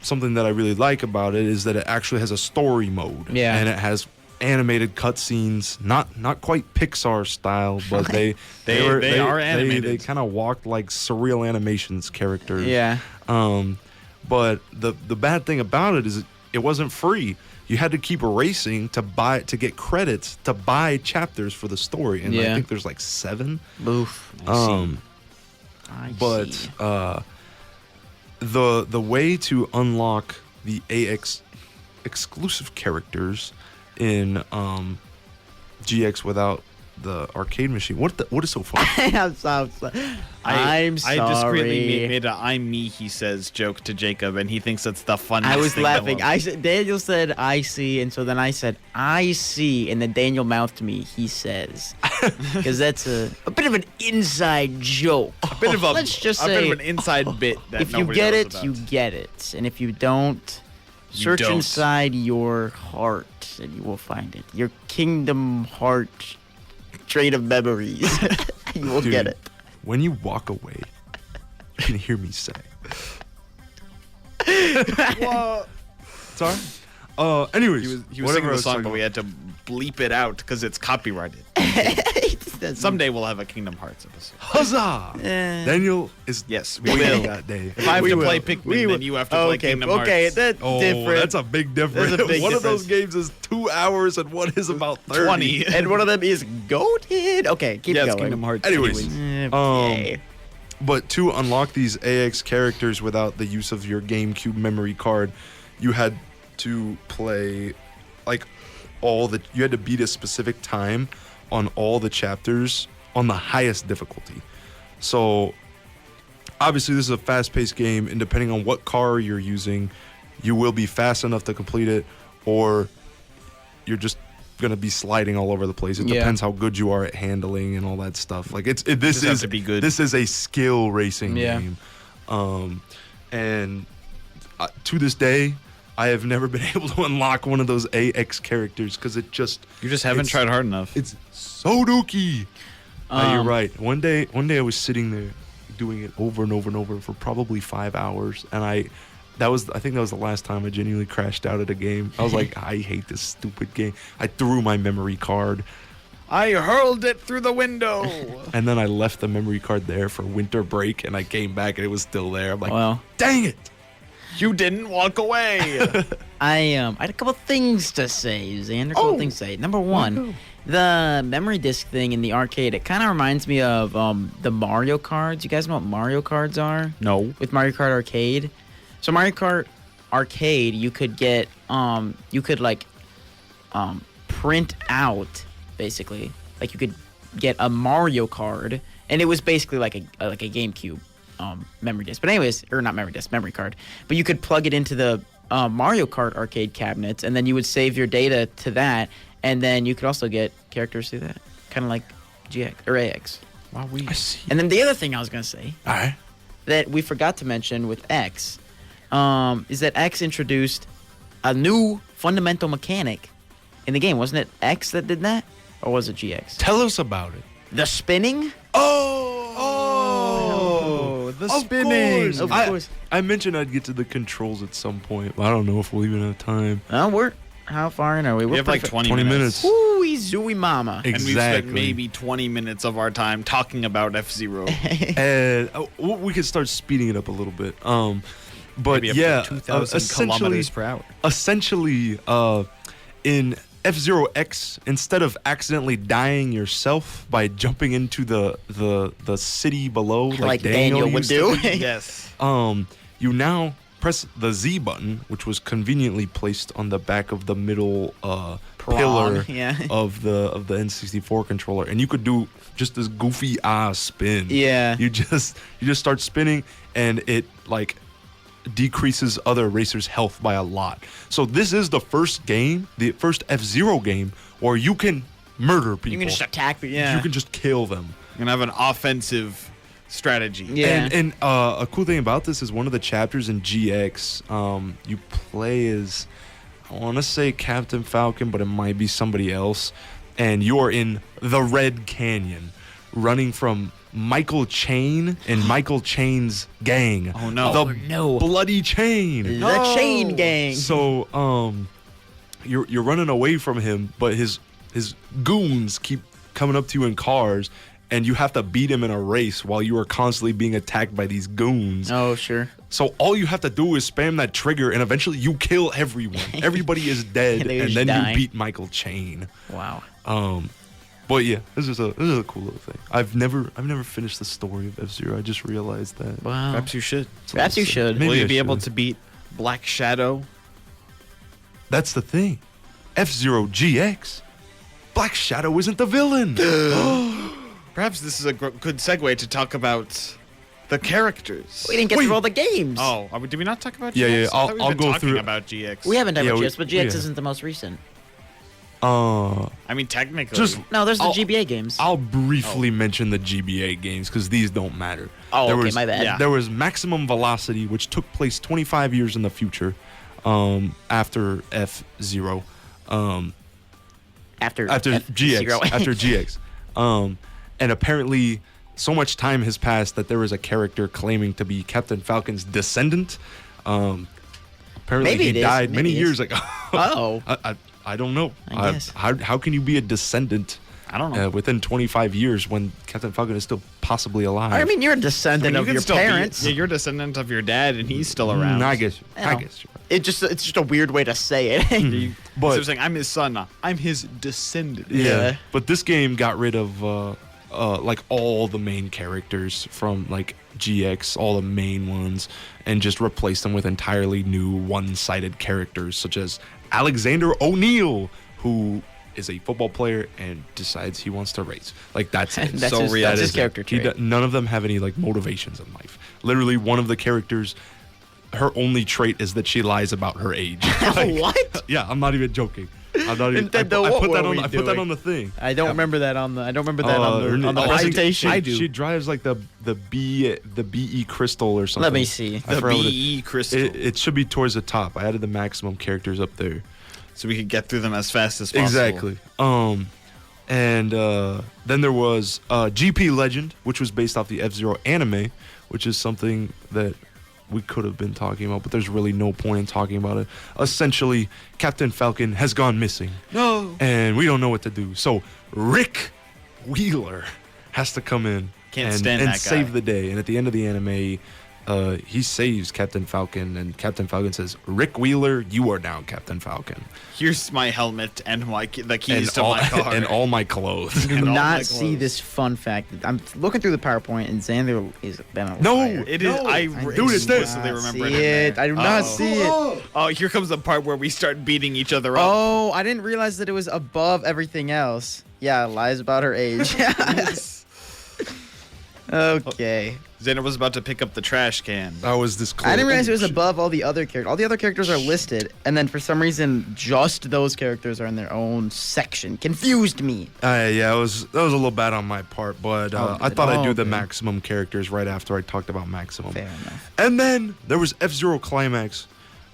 Speaker 2: something that I really like about it is that it actually has a story mode.
Speaker 1: Yeah.
Speaker 2: And it has animated cutscenes, not quite Pixar style, but they
Speaker 3: are animated.
Speaker 2: They kind of walked like surreal animations characters.
Speaker 1: Yeah.
Speaker 2: But the bad thing about it is it wasn't free. You had to keep racing to get credits to buy chapters for the story, and I
Speaker 1: Yeah.
Speaker 2: think there's like 7.
Speaker 1: Oof. I
Speaker 2: But
Speaker 1: see.
Speaker 2: the way to unlock the AX exclusive characters in GX without the arcade machine. What is so funny?
Speaker 1: I'm sorry. I'm sorry.
Speaker 3: I discreetly made a "I'm me," he says joke to Jacob, and he thinks it's the funniest.
Speaker 1: I was
Speaker 3: thing
Speaker 1: laughing.
Speaker 3: ever.
Speaker 1: Daniel said, "I see," and so then I said, "I see," and then Daniel mouthed to me, "He says," because that's a bit of an inside joke.
Speaker 3: A bit of a,
Speaker 1: Let's just
Speaker 3: a bit
Speaker 1: say,
Speaker 3: of an inside bit that
Speaker 1: if you
Speaker 3: nobody
Speaker 1: get
Speaker 3: knows
Speaker 1: it,
Speaker 3: about.
Speaker 1: you get it, and if you don't,
Speaker 3: You
Speaker 1: search
Speaker 3: don't.
Speaker 1: inside your heart, and you will find it. Your Kingdom Heart train of memories. You will
Speaker 2: Dude,
Speaker 1: get it.
Speaker 2: When you walk away, you can hear me say.
Speaker 3: Whoa.
Speaker 2: Sorry. Anyways,
Speaker 3: He was
Speaker 2: whatever
Speaker 3: singing
Speaker 2: I
Speaker 3: the
Speaker 2: was
Speaker 3: song,
Speaker 2: talking
Speaker 3: but we
Speaker 2: about.
Speaker 3: had to bleep it out because it's copyrighted.
Speaker 1: That's-
Speaker 3: Someday we'll have a Kingdom Hearts episode.
Speaker 2: Huzzah!
Speaker 1: Eh.
Speaker 2: Daniel is
Speaker 3: Yes, we
Speaker 2: waiting
Speaker 3: will.
Speaker 2: that day.
Speaker 3: If I have
Speaker 1: We
Speaker 3: to
Speaker 1: will.
Speaker 3: play Pikmin,
Speaker 1: We
Speaker 3: then
Speaker 1: will.
Speaker 3: you have to play Kingdom Hearts.
Speaker 1: Okay, that's
Speaker 2: Oh,
Speaker 1: different.
Speaker 2: that's a big difference.
Speaker 1: That's a big
Speaker 2: one of those
Speaker 1: difference.
Speaker 2: games is 2 hours and one is about 30.
Speaker 3: 20.
Speaker 1: And one of them is goated. Okay, keep
Speaker 3: Yeah, it's
Speaker 1: going.
Speaker 3: Kingdom Hearts.
Speaker 2: Anyways.
Speaker 1: Okay.
Speaker 2: But to unlock these AX characters without the use of your GameCube memory card, you had to play like you had to beat a specific time on all the chapters on the highest difficulty. So obviously this is a fast-paced game, and depending on what car you're using, you will be fast enough to complete it, or you're just gonna be sliding all over the place. It
Speaker 1: Yeah.
Speaker 2: depends how good you are at handling and all that stuff. Like this
Speaker 3: just have
Speaker 2: is
Speaker 3: to be good.
Speaker 2: This is a skill racing
Speaker 1: Yeah.
Speaker 2: game, and to this day, I have never been able to unlock one of those AX characters because it just
Speaker 3: You just haven't
Speaker 2: it's-
Speaker 3: tried hard enough.
Speaker 2: It's so dookie. You're
Speaker 1: Um,
Speaker 2: right. One day I was sitting there doing it over and over and over for probably 5 hours, and I think that was the last time I genuinely crashed out at a game. I was like, I hate this stupid game. I threw my memory card,
Speaker 3: I hurled it through the window.
Speaker 2: and then I left the memory card there for winter break, and I came back and it was still there. I'm like,
Speaker 1: Well,
Speaker 2: dang it.
Speaker 3: You didn't walk away.
Speaker 1: I had a couple things to say, Xander. A couple things to say. Number one, the memory disc thing in the arcade. It kind of reminds me of the Mario cards. You guys know what Mario cards are?
Speaker 3: No.
Speaker 1: With Mario Kart Arcade. So Mario Kart Arcade, you could get print out basically. Like you could get a Mario card, and it was basically like a GameCube memory disc. But anyways, or not memory disc, memory card. But you could plug it into the Mario Kart arcade cabinets, and then you would save your data to that, and then you could also get characters through that, kind of like GX or AX.
Speaker 3: Wow,
Speaker 2: I see.
Speaker 1: And then the other thing I was gonna say
Speaker 2: All right.
Speaker 1: that we forgot to mention with X is that X introduced a new fundamental mechanic in the game. Wasn't it X that did that, or was it GX?
Speaker 2: Tell us about it.
Speaker 1: The spinning.
Speaker 2: Oh,
Speaker 3: The
Speaker 2: Of
Speaker 3: spinning.
Speaker 2: course.
Speaker 1: Of
Speaker 2: I-
Speaker 1: course.
Speaker 2: I mentioned I'd get to the controls at some point, but I don't know if we'll even have time.
Speaker 1: How far in are we?
Speaker 3: We have like 20 minutes.
Speaker 1: Ooh, zooey mama.
Speaker 3: And we've spent
Speaker 2: Exactly.
Speaker 3: maybe 20 minutes of our time talking about F-Zero.
Speaker 2: And we could start speeding it up a little bit. But
Speaker 3: Maybe up to
Speaker 2: yeah,
Speaker 3: 2,000 kilometers per hour.
Speaker 2: Essentially, in F-Zero X, instead of accidentally dying yourself by jumping into the city below, like Daniel
Speaker 1: would
Speaker 2: used to
Speaker 1: do.
Speaker 3: Yes.
Speaker 2: you now press the Z button, which was conveniently placed on the back of the middle pillar
Speaker 1: yeah.
Speaker 2: of the N64 controller, and you could do just this goofy spin.
Speaker 1: Yeah.
Speaker 2: You just start spinning, and it like decreases other racers' health by a lot. So this is the first game, the first F-Zero game, where you can murder people.
Speaker 1: You can just attack me. Yeah.
Speaker 2: You can just kill them.
Speaker 3: You're going to have an offensive strategy.
Speaker 1: Yeah.
Speaker 2: And a cool thing about this is one of the chapters in GX, you play as, I want to say Captain Falcon, but it might be somebody else. And you're in the Red Canyon, running from Michael Chain and Michael Chain's gang.
Speaker 3: Oh, no.
Speaker 2: The
Speaker 1: Oh, no.
Speaker 2: Bloody Chain.
Speaker 1: The Chain Gang.
Speaker 2: So, you're running away from him, but his goons keep coming up to you in cars, and you have to beat him in a race while you are constantly being attacked by these goons.
Speaker 1: Oh, sure.
Speaker 2: So all you have to do is spam that trigger, and eventually you kill everyone. Everybody is dead,
Speaker 1: They
Speaker 2: and
Speaker 1: just
Speaker 2: then
Speaker 1: die.
Speaker 2: you beat Michael Chain.
Speaker 1: Wow.
Speaker 2: But yeah, this is a cool little thing. I've never finished the story of F-Zero. I just realized that.
Speaker 1: Wow.
Speaker 3: Perhaps you should.
Speaker 1: Perhaps you should.
Speaker 2: Maybe
Speaker 3: Will you
Speaker 2: I
Speaker 3: be able
Speaker 2: should.
Speaker 3: to beat Black Shadow?
Speaker 2: That's the thing. F-Zero GX. Black Shadow isn't the villain.
Speaker 3: Perhaps this is a good segue to talk about the characters.
Speaker 1: We didn't get
Speaker 2: Wait.
Speaker 1: through all the games.
Speaker 3: Oh, did we not talk about GX?
Speaker 2: Yeah, yeah,
Speaker 3: I thought we've
Speaker 2: I'll
Speaker 3: been
Speaker 2: go
Speaker 3: talking
Speaker 2: through-
Speaker 3: about GX.
Speaker 1: We haven't done
Speaker 2: Yeah,
Speaker 1: GX, but GX
Speaker 2: yeah.
Speaker 1: isn't the most recent.
Speaker 3: I mean, technically.
Speaker 2: Just
Speaker 1: No, there's the
Speaker 2: I'll-
Speaker 1: GBA games.
Speaker 2: I'll briefly mention the GBA games because these don't matter.
Speaker 1: Oh,
Speaker 2: There
Speaker 1: okay,
Speaker 2: was,
Speaker 1: my bad.
Speaker 3: Yeah.
Speaker 2: There was Maximum Velocity, which took place 25 years in the future, after F-Zero,
Speaker 1: After
Speaker 2: GX,
Speaker 1: F-Zero.
Speaker 2: after GX, and apparently so much time has passed that there was a character claiming to be Captain Falcon's descendant. Apparently
Speaker 1: Maybe it
Speaker 2: he
Speaker 1: is.
Speaker 2: died
Speaker 1: Maybe
Speaker 2: many
Speaker 1: it
Speaker 2: years
Speaker 1: is.
Speaker 2: ago.
Speaker 1: Oh.
Speaker 2: I don't know.
Speaker 1: I guess.
Speaker 2: How can you be a descendant?
Speaker 3: I don't know.
Speaker 2: Within 25 years, when Captain Falcon is still possibly alive.
Speaker 1: I mean, you're a
Speaker 3: I
Speaker 1: descendant
Speaker 3: mean, you
Speaker 1: of
Speaker 3: can
Speaker 1: your
Speaker 3: still be-
Speaker 1: parents.
Speaker 3: yeah, you're a descendant of your dad, and he's still around.
Speaker 2: I guess. I
Speaker 1: Oh.
Speaker 2: guess. You're right.
Speaker 1: It's just a weird way to say it.
Speaker 2: But
Speaker 3: So I'm saying I'm his son. I'm his descendant.
Speaker 2: yeah.
Speaker 1: Yeah.
Speaker 2: But this game got rid of like all the main characters from like GX, all the main ones, and just replaced them with entirely new one-sided characters such as Alexander O'Neal, who is a football player and decides he wants to race. Like that's it.
Speaker 1: That's
Speaker 3: So
Speaker 1: his,
Speaker 3: reality
Speaker 1: that's his
Speaker 3: is
Speaker 1: character trait.
Speaker 2: None of them have any like motivations in life. Literally, one of the characters, her only trait is that she lies about her age. Like,
Speaker 1: What?
Speaker 2: Yeah, I'm not even joking. I'm not even.
Speaker 1: Nintendo,
Speaker 2: I
Speaker 1: what
Speaker 2: put
Speaker 1: were
Speaker 2: that on.
Speaker 1: we
Speaker 2: I put that
Speaker 1: doing?
Speaker 2: on the thing.
Speaker 1: I don't remember that on the. I don't remember that on the
Speaker 2: I think
Speaker 1: presentation.
Speaker 3: I do.
Speaker 2: She drives like the BE Crystal or something.
Speaker 1: Let me see.
Speaker 2: I
Speaker 3: The
Speaker 2: forgot what
Speaker 3: BE Crystal.
Speaker 2: it should be towards the top. I added the maximum characters up there.
Speaker 3: So we could get through them as fast as possible.
Speaker 2: Exactly. And then there was GP Legend, which was based off the F-Zero anime, which is something that we could have been talking about, but there's really no point in talking about it. Essentially, Captain Falcon has gone missing.
Speaker 3: No.
Speaker 2: And we don't know what to do. So Rick Wheeler has to come in
Speaker 3: Can't
Speaker 2: and,
Speaker 3: stand
Speaker 2: and
Speaker 3: that guy.
Speaker 2: save the day. And at the end of the anime, he saves Captain Falcon, and Captain Falcon says, "Rick Wheeler, you are now Captain Falcon."
Speaker 3: Here's my helmet and the keys
Speaker 2: And
Speaker 3: to
Speaker 2: all,
Speaker 3: my car.
Speaker 2: and all my clothes.
Speaker 1: Do
Speaker 3: and all my
Speaker 1: not see
Speaker 3: clothes.
Speaker 1: this fun fact. I'm looking through the PowerPoint, and Xander is been a
Speaker 2: No!
Speaker 1: liar.
Speaker 3: It is.
Speaker 2: No.
Speaker 3: I
Speaker 2: Dude, it's there.
Speaker 3: explicitly
Speaker 1: I
Speaker 3: remember
Speaker 1: see
Speaker 3: it. in
Speaker 1: it.
Speaker 3: there.
Speaker 1: I do not
Speaker 3: Uh-oh.
Speaker 1: see it.
Speaker 3: Oh, here comes the part where we start beating each other up.
Speaker 1: Oh, I didn't realize that it was above everything else. Yeah, lies about her age. Okay.
Speaker 3: Xander was about to pick up the trash can.
Speaker 2: I was this close.
Speaker 1: I didn't realize it was
Speaker 2: Oh, shit.
Speaker 1: above all the other characters. All the other characters are listed, and then for some reason, just those characters are in their own section. Confused me.
Speaker 2: Yeah, that was a little bad on my part, but
Speaker 1: Oh,
Speaker 2: I thought I'd do the
Speaker 1: okay.
Speaker 2: maximum characters right after I talked about maximum.
Speaker 1: Fair enough.
Speaker 2: And then there was F-Zero Climax,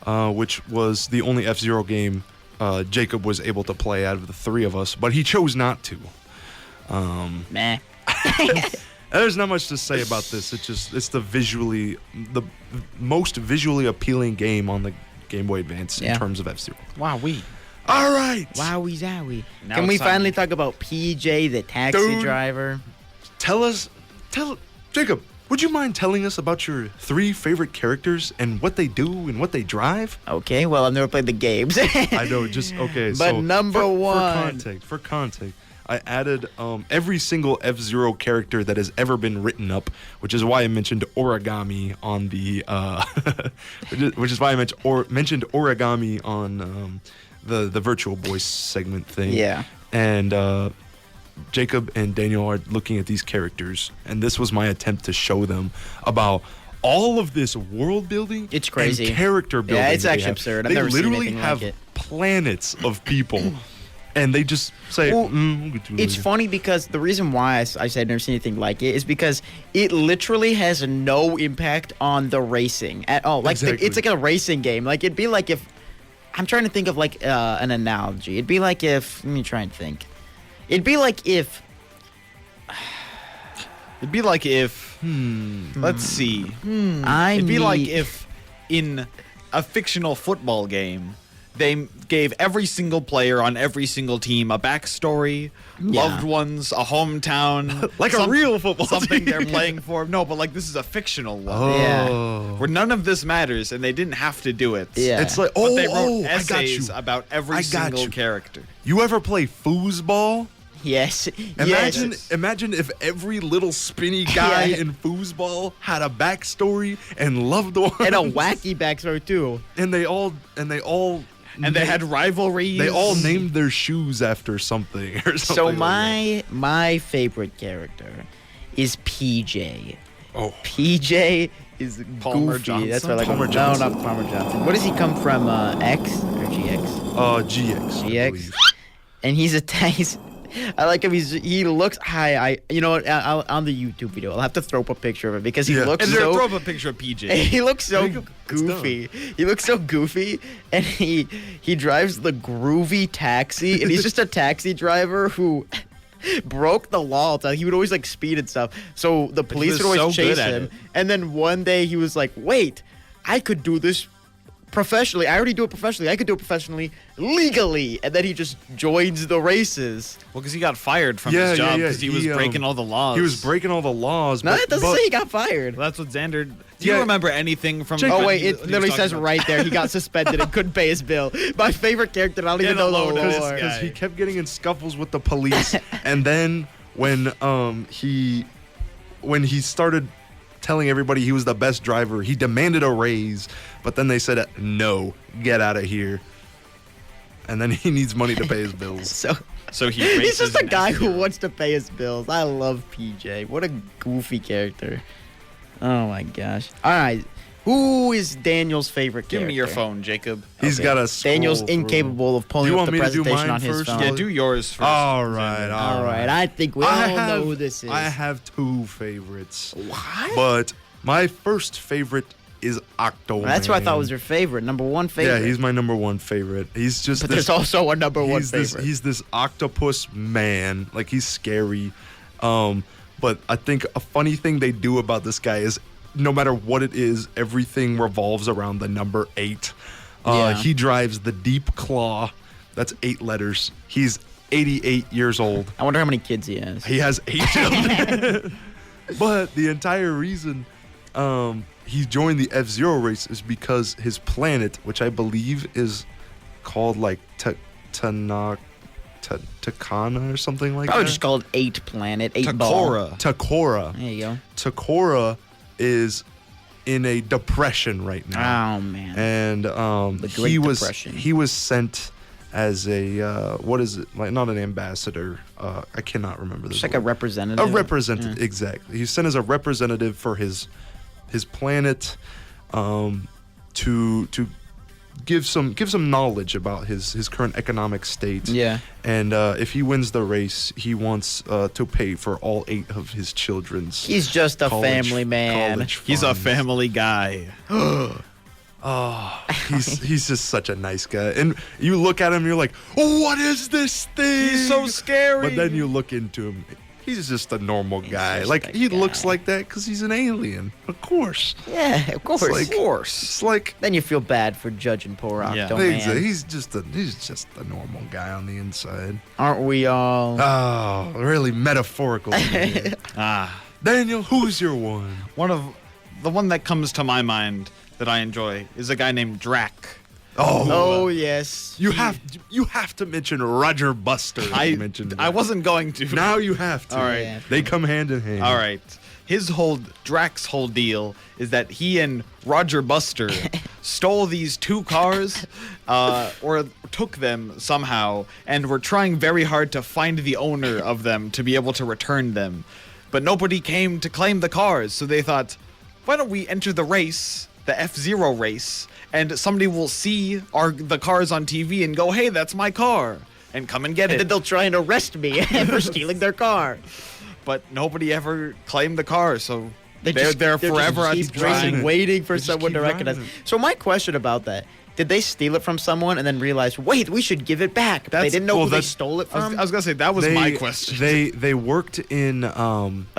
Speaker 2: which was the only F-Zero game Jacob was able to play out of the three of us, but he chose not to.
Speaker 1: Meh.
Speaker 2: There's not much to say about this. It's the most visually appealing game on the Game Boy Advance in terms of F-Zero.
Speaker 3: Wowee.
Speaker 2: All right.
Speaker 1: Wowie zowie.
Speaker 3: Now
Speaker 1: Can we
Speaker 3: it's time.
Speaker 1: finally talk about PJ, the taxi driver?
Speaker 2: Tell Jacob, would you mind telling us about your 3 favorite characters and what they do and what they drive?
Speaker 1: Okay, well, I've never played the games.
Speaker 2: I know, okay.
Speaker 1: But
Speaker 2: so
Speaker 1: number one.
Speaker 2: For context, I added every single F-Zero character that has ever been written up, which is why I mentioned Origami on the which is why I mentioned Origami on the Virtual Boy segment thing.
Speaker 1: Yeah.
Speaker 2: And Jacob and Daniel are looking at these characters, and this was my attempt to show them about all of this world building.
Speaker 1: It's crazy.
Speaker 2: And character building.
Speaker 1: Yeah, it's
Speaker 2: that they
Speaker 1: actually
Speaker 2: have.
Speaker 1: absurd. I've
Speaker 2: They
Speaker 1: never seen
Speaker 2: literally
Speaker 1: anything
Speaker 2: have
Speaker 1: like it.
Speaker 2: planets of people, and they just say,
Speaker 1: Well,
Speaker 2: we'll get to it
Speaker 1: It's
Speaker 2: later."
Speaker 1: funny because the reason why I said I've never seen anything like it is because it literally has no impact on the racing at all. Like
Speaker 2: Exactly.
Speaker 1: it's like a racing game. Like it'd be like if I'm trying to think of like an analogy. It'd be like if let me try and think. It'd be like if
Speaker 3: Let's see. It'd be like if in a fictional football game, they gave every single player on every single team a backstory, loved ones, a hometown,
Speaker 2: Like a real football
Speaker 3: something
Speaker 2: team.
Speaker 3: they're playing for. No, but like this is a fictional one.
Speaker 2: Oh.
Speaker 1: Yeah.
Speaker 3: Where none of this matters, and they didn't have to do it.
Speaker 1: Yeah.
Speaker 2: It's like,
Speaker 3: But they wrote
Speaker 2: I got
Speaker 3: essays
Speaker 2: you.
Speaker 3: about every
Speaker 2: I got
Speaker 3: single
Speaker 2: you.
Speaker 3: character.
Speaker 2: You ever play foosball?
Speaker 1: yes.
Speaker 2: Imagine,
Speaker 1: yes.
Speaker 2: imagine if every little spinny guy
Speaker 1: Yeah.
Speaker 2: in foosball had a backstory and loved ones,
Speaker 1: And a wacky backstory too.
Speaker 2: and they all
Speaker 3: And they had rivalries.
Speaker 2: they all named their shoes after something or something.
Speaker 1: So
Speaker 2: like
Speaker 1: my favorite character is PJ.
Speaker 2: that. Oh,
Speaker 1: PJ is
Speaker 3: Palmer
Speaker 1: goofy. That's
Speaker 3: Johnson?
Speaker 1: what I like.
Speaker 2: Palmer
Speaker 1: No,
Speaker 2: Johnson.
Speaker 1: not Palmer Johnson. What does he come from? X or GX?
Speaker 2: GX. I
Speaker 1: GX.
Speaker 2: believe.
Speaker 1: And he's a he's, I like him. He looks. I you know what? I'll, on the YouTube video, I'll have to throw up a picture of it because he
Speaker 2: Yeah.
Speaker 1: looks
Speaker 3: And
Speaker 1: so.
Speaker 3: throw up a picture of PJ.
Speaker 1: He looks so
Speaker 2: It's
Speaker 1: goofy. He looks so goofy, and he drives the groovy taxi, and he's just a taxi driver who broke the law. He would always like speed and stuff, so the police
Speaker 3: was
Speaker 1: would always
Speaker 3: so good
Speaker 1: chase
Speaker 3: at
Speaker 1: him.
Speaker 3: it.
Speaker 1: And then one day he was like, "Wait, I could do this." Professionally, I already do it professionally. I could do it professionally, legally, and then he just joins the races.
Speaker 3: Well, because he got fired from
Speaker 2: Yeah,
Speaker 3: his
Speaker 2: yeah,
Speaker 3: job
Speaker 2: yeah.
Speaker 3: because he was breaking all the laws.
Speaker 2: He was breaking all the laws.
Speaker 1: No,
Speaker 2: but,
Speaker 1: it doesn't
Speaker 2: but
Speaker 1: say he got fired.
Speaker 3: Well, that's what Xander. Do you
Speaker 2: Yeah.
Speaker 3: remember anything from?
Speaker 1: Oh
Speaker 3: when
Speaker 1: wait,
Speaker 3: he-
Speaker 1: it
Speaker 3: when he was
Speaker 1: literally
Speaker 3: talking
Speaker 1: says
Speaker 3: about-
Speaker 1: right there he got suspended and couldn't pay his bill. My favorite character, I don't even
Speaker 3: Get a
Speaker 1: know
Speaker 3: load
Speaker 1: the
Speaker 3: of this
Speaker 1: lore.
Speaker 3: guy.
Speaker 2: because he kept getting in scuffles with the police, and then when he started telling everybody he was the best driver, he demanded a raise, but then they said no, get out of here, and then he needs money to pay his bills.
Speaker 3: So he
Speaker 1: He's
Speaker 3: races
Speaker 1: just a
Speaker 3: an
Speaker 1: guy who
Speaker 3: F-Zero.
Speaker 1: wants to pay his bills. I love PJ. What a goofy character. Oh my gosh. All right. Who is Daniel's favorite
Speaker 3: Give
Speaker 1: character?
Speaker 3: me your phone, Jacob.
Speaker 2: He's
Speaker 1: Okay.
Speaker 2: got a
Speaker 1: Daniel's incapable of pulling
Speaker 2: Do you
Speaker 1: up
Speaker 2: want
Speaker 1: the
Speaker 2: me to do
Speaker 1: presentation
Speaker 2: mine
Speaker 1: on his
Speaker 2: first?
Speaker 1: phone.
Speaker 3: Yeah, do yours first.
Speaker 2: All right,
Speaker 3: Xander.
Speaker 1: All right. I think we all know who this is.
Speaker 2: I have 2 favorites.
Speaker 1: What?
Speaker 2: But my first favorite is Octane.
Speaker 1: That's what I thought was your favorite. Number one favorite.
Speaker 2: Yeah, he's my number 1 favorite. He's just
Speaker 1: But
Speaker 2: this,
Speaker 1: there's also a number one
Speaker 2: he's
Speaker 1: favorite.
Speaker 2: he's this octopus man. Like, he's scary. But I think a funny thing they do about this guy is no matter what it is, everything revolves around the number 8.
Speaker 1: Yeah.
Speaker 2: He drives the Deep Claw. That's 8 letters. He's 88 years old.
Speaker 1: I wonder how many kids he has.
Speaker 2: He has 8 children. But the entire reason he joined the F-Zero race is because his planet, which I believe is called like Takana or something like
Speaker 1: Probably
Speaker 2: that.
Speaker 1: just called 8 Planet, 8 Ball.
Speaker 3: Takora.
Speaker 2: Takora.
Speaker 1: There you go.
Speaker 2: Takora is in a depression right now.
Speaker 1: Oh man.
Speaker 2: And
Speaker 1: Great
Speaker 2: he was
Speaker 1: Depression.
Speaker 2: he was sent as a what is it, like, not an ambassador, I cannot remember this
Speaker 1: Just like a
Speaker 2: word.
Speaker 1: representative.
Speaker 2: A representative, exactly. He's sent as a representative for his planet, to give some knowledge about his current economic state.
Speaker 1: Yeah.
Speaker 2: And if he wins the race, he wants to pay for all 8 of his children's.
Speaker 1: He's just a
Speaker 2: college-
Speaker 1: family man.
Speaker 2: college
Speaker 3: He's a
Speaker 2: funds.
Speaker 3: family guy.
Speaker 2: Oh, he's just such a nice guy. And you look at him, you're like, oh, what is this thing?
Speaker 3: He's so scary.
Speaker 2: But then you look into him. He's just a normal guy.
Speaker 1: just
Speaker 2: Like
Speaker 1: a
Speaker 2: he looks
Speaker 1: guy.
Speaker 2: like that because he's an alien. Of course.
Speaker 1: Yeah, of course.
Speaker 2: like-
Speaker 3: Of course.
Speaker 2: It's like
Speaker 1: Then you feel bad for judging poor
Speaker 3: Yeah.
Speaker 1: Octane.
Speaker 2: he's just a normal guy on the inside.
Speaker 1: Aren't we all?
Speaker 2: Oh, really metaphorical. here.
Speaker 3: Ah.
Speaker 2: Daniel, who's your one?
Speaker 3: The one that comes to my mind that I enjoy is a guy named Drac.
Speaker 1: Oh yes.
Speaker 2: You have to mention Roger Buster.
Speaker 3: I
Speaker 2: mentioned
Speaker 3: I wasn't going to.
Speaker 2: Now you have to.
Speaker 3: All right.
Speaker 1: Yeah.
Speaker 2: They come hand in hand.
Speaker 3: All right. Drac's whole deal is that he and Roger Buster stole these two cars, or took them somehow, and were trying very hard to find the owner of them to be able to return them. But nobody came to claim the cars, so they thought, why don't we enter the race, the F Zero race, and somebody will see the cars on TV and go, hey, that's my car, and come and get
Speaker 1: And
Speaker 3: it.
Speaker 1: then they'll try and arrest me for stealing their car.
Speaker 3: But nobody ever claimed the car, so they're
Speaker 1: just
Speaker 3: forever at
Speaker 1: keep
Speaker 3: the
Speaker 1: racing,
Speaker 3: trying.
Speaker 1: waiting for
Speaker 2: They just
Speaker 1: someone
Speaker 2: keep
Speaker 1: to recognize.
Speaker 2: driving.
Speaker 1: So my question about that: did they steal it from someone and then realize, wait, we should give it back? But they
Speaker 3: That's-
Speaker 1: didn't know
Speaker 2: well,
Speaker 1: who they
Speaker 2: that's-
Speaker 1: stole it
Speaker 3: I was,
Speaker 1: from.
Speaker 3: I was gonna say that was my question.
Speaker 2: They worked in
Speaker 1: Like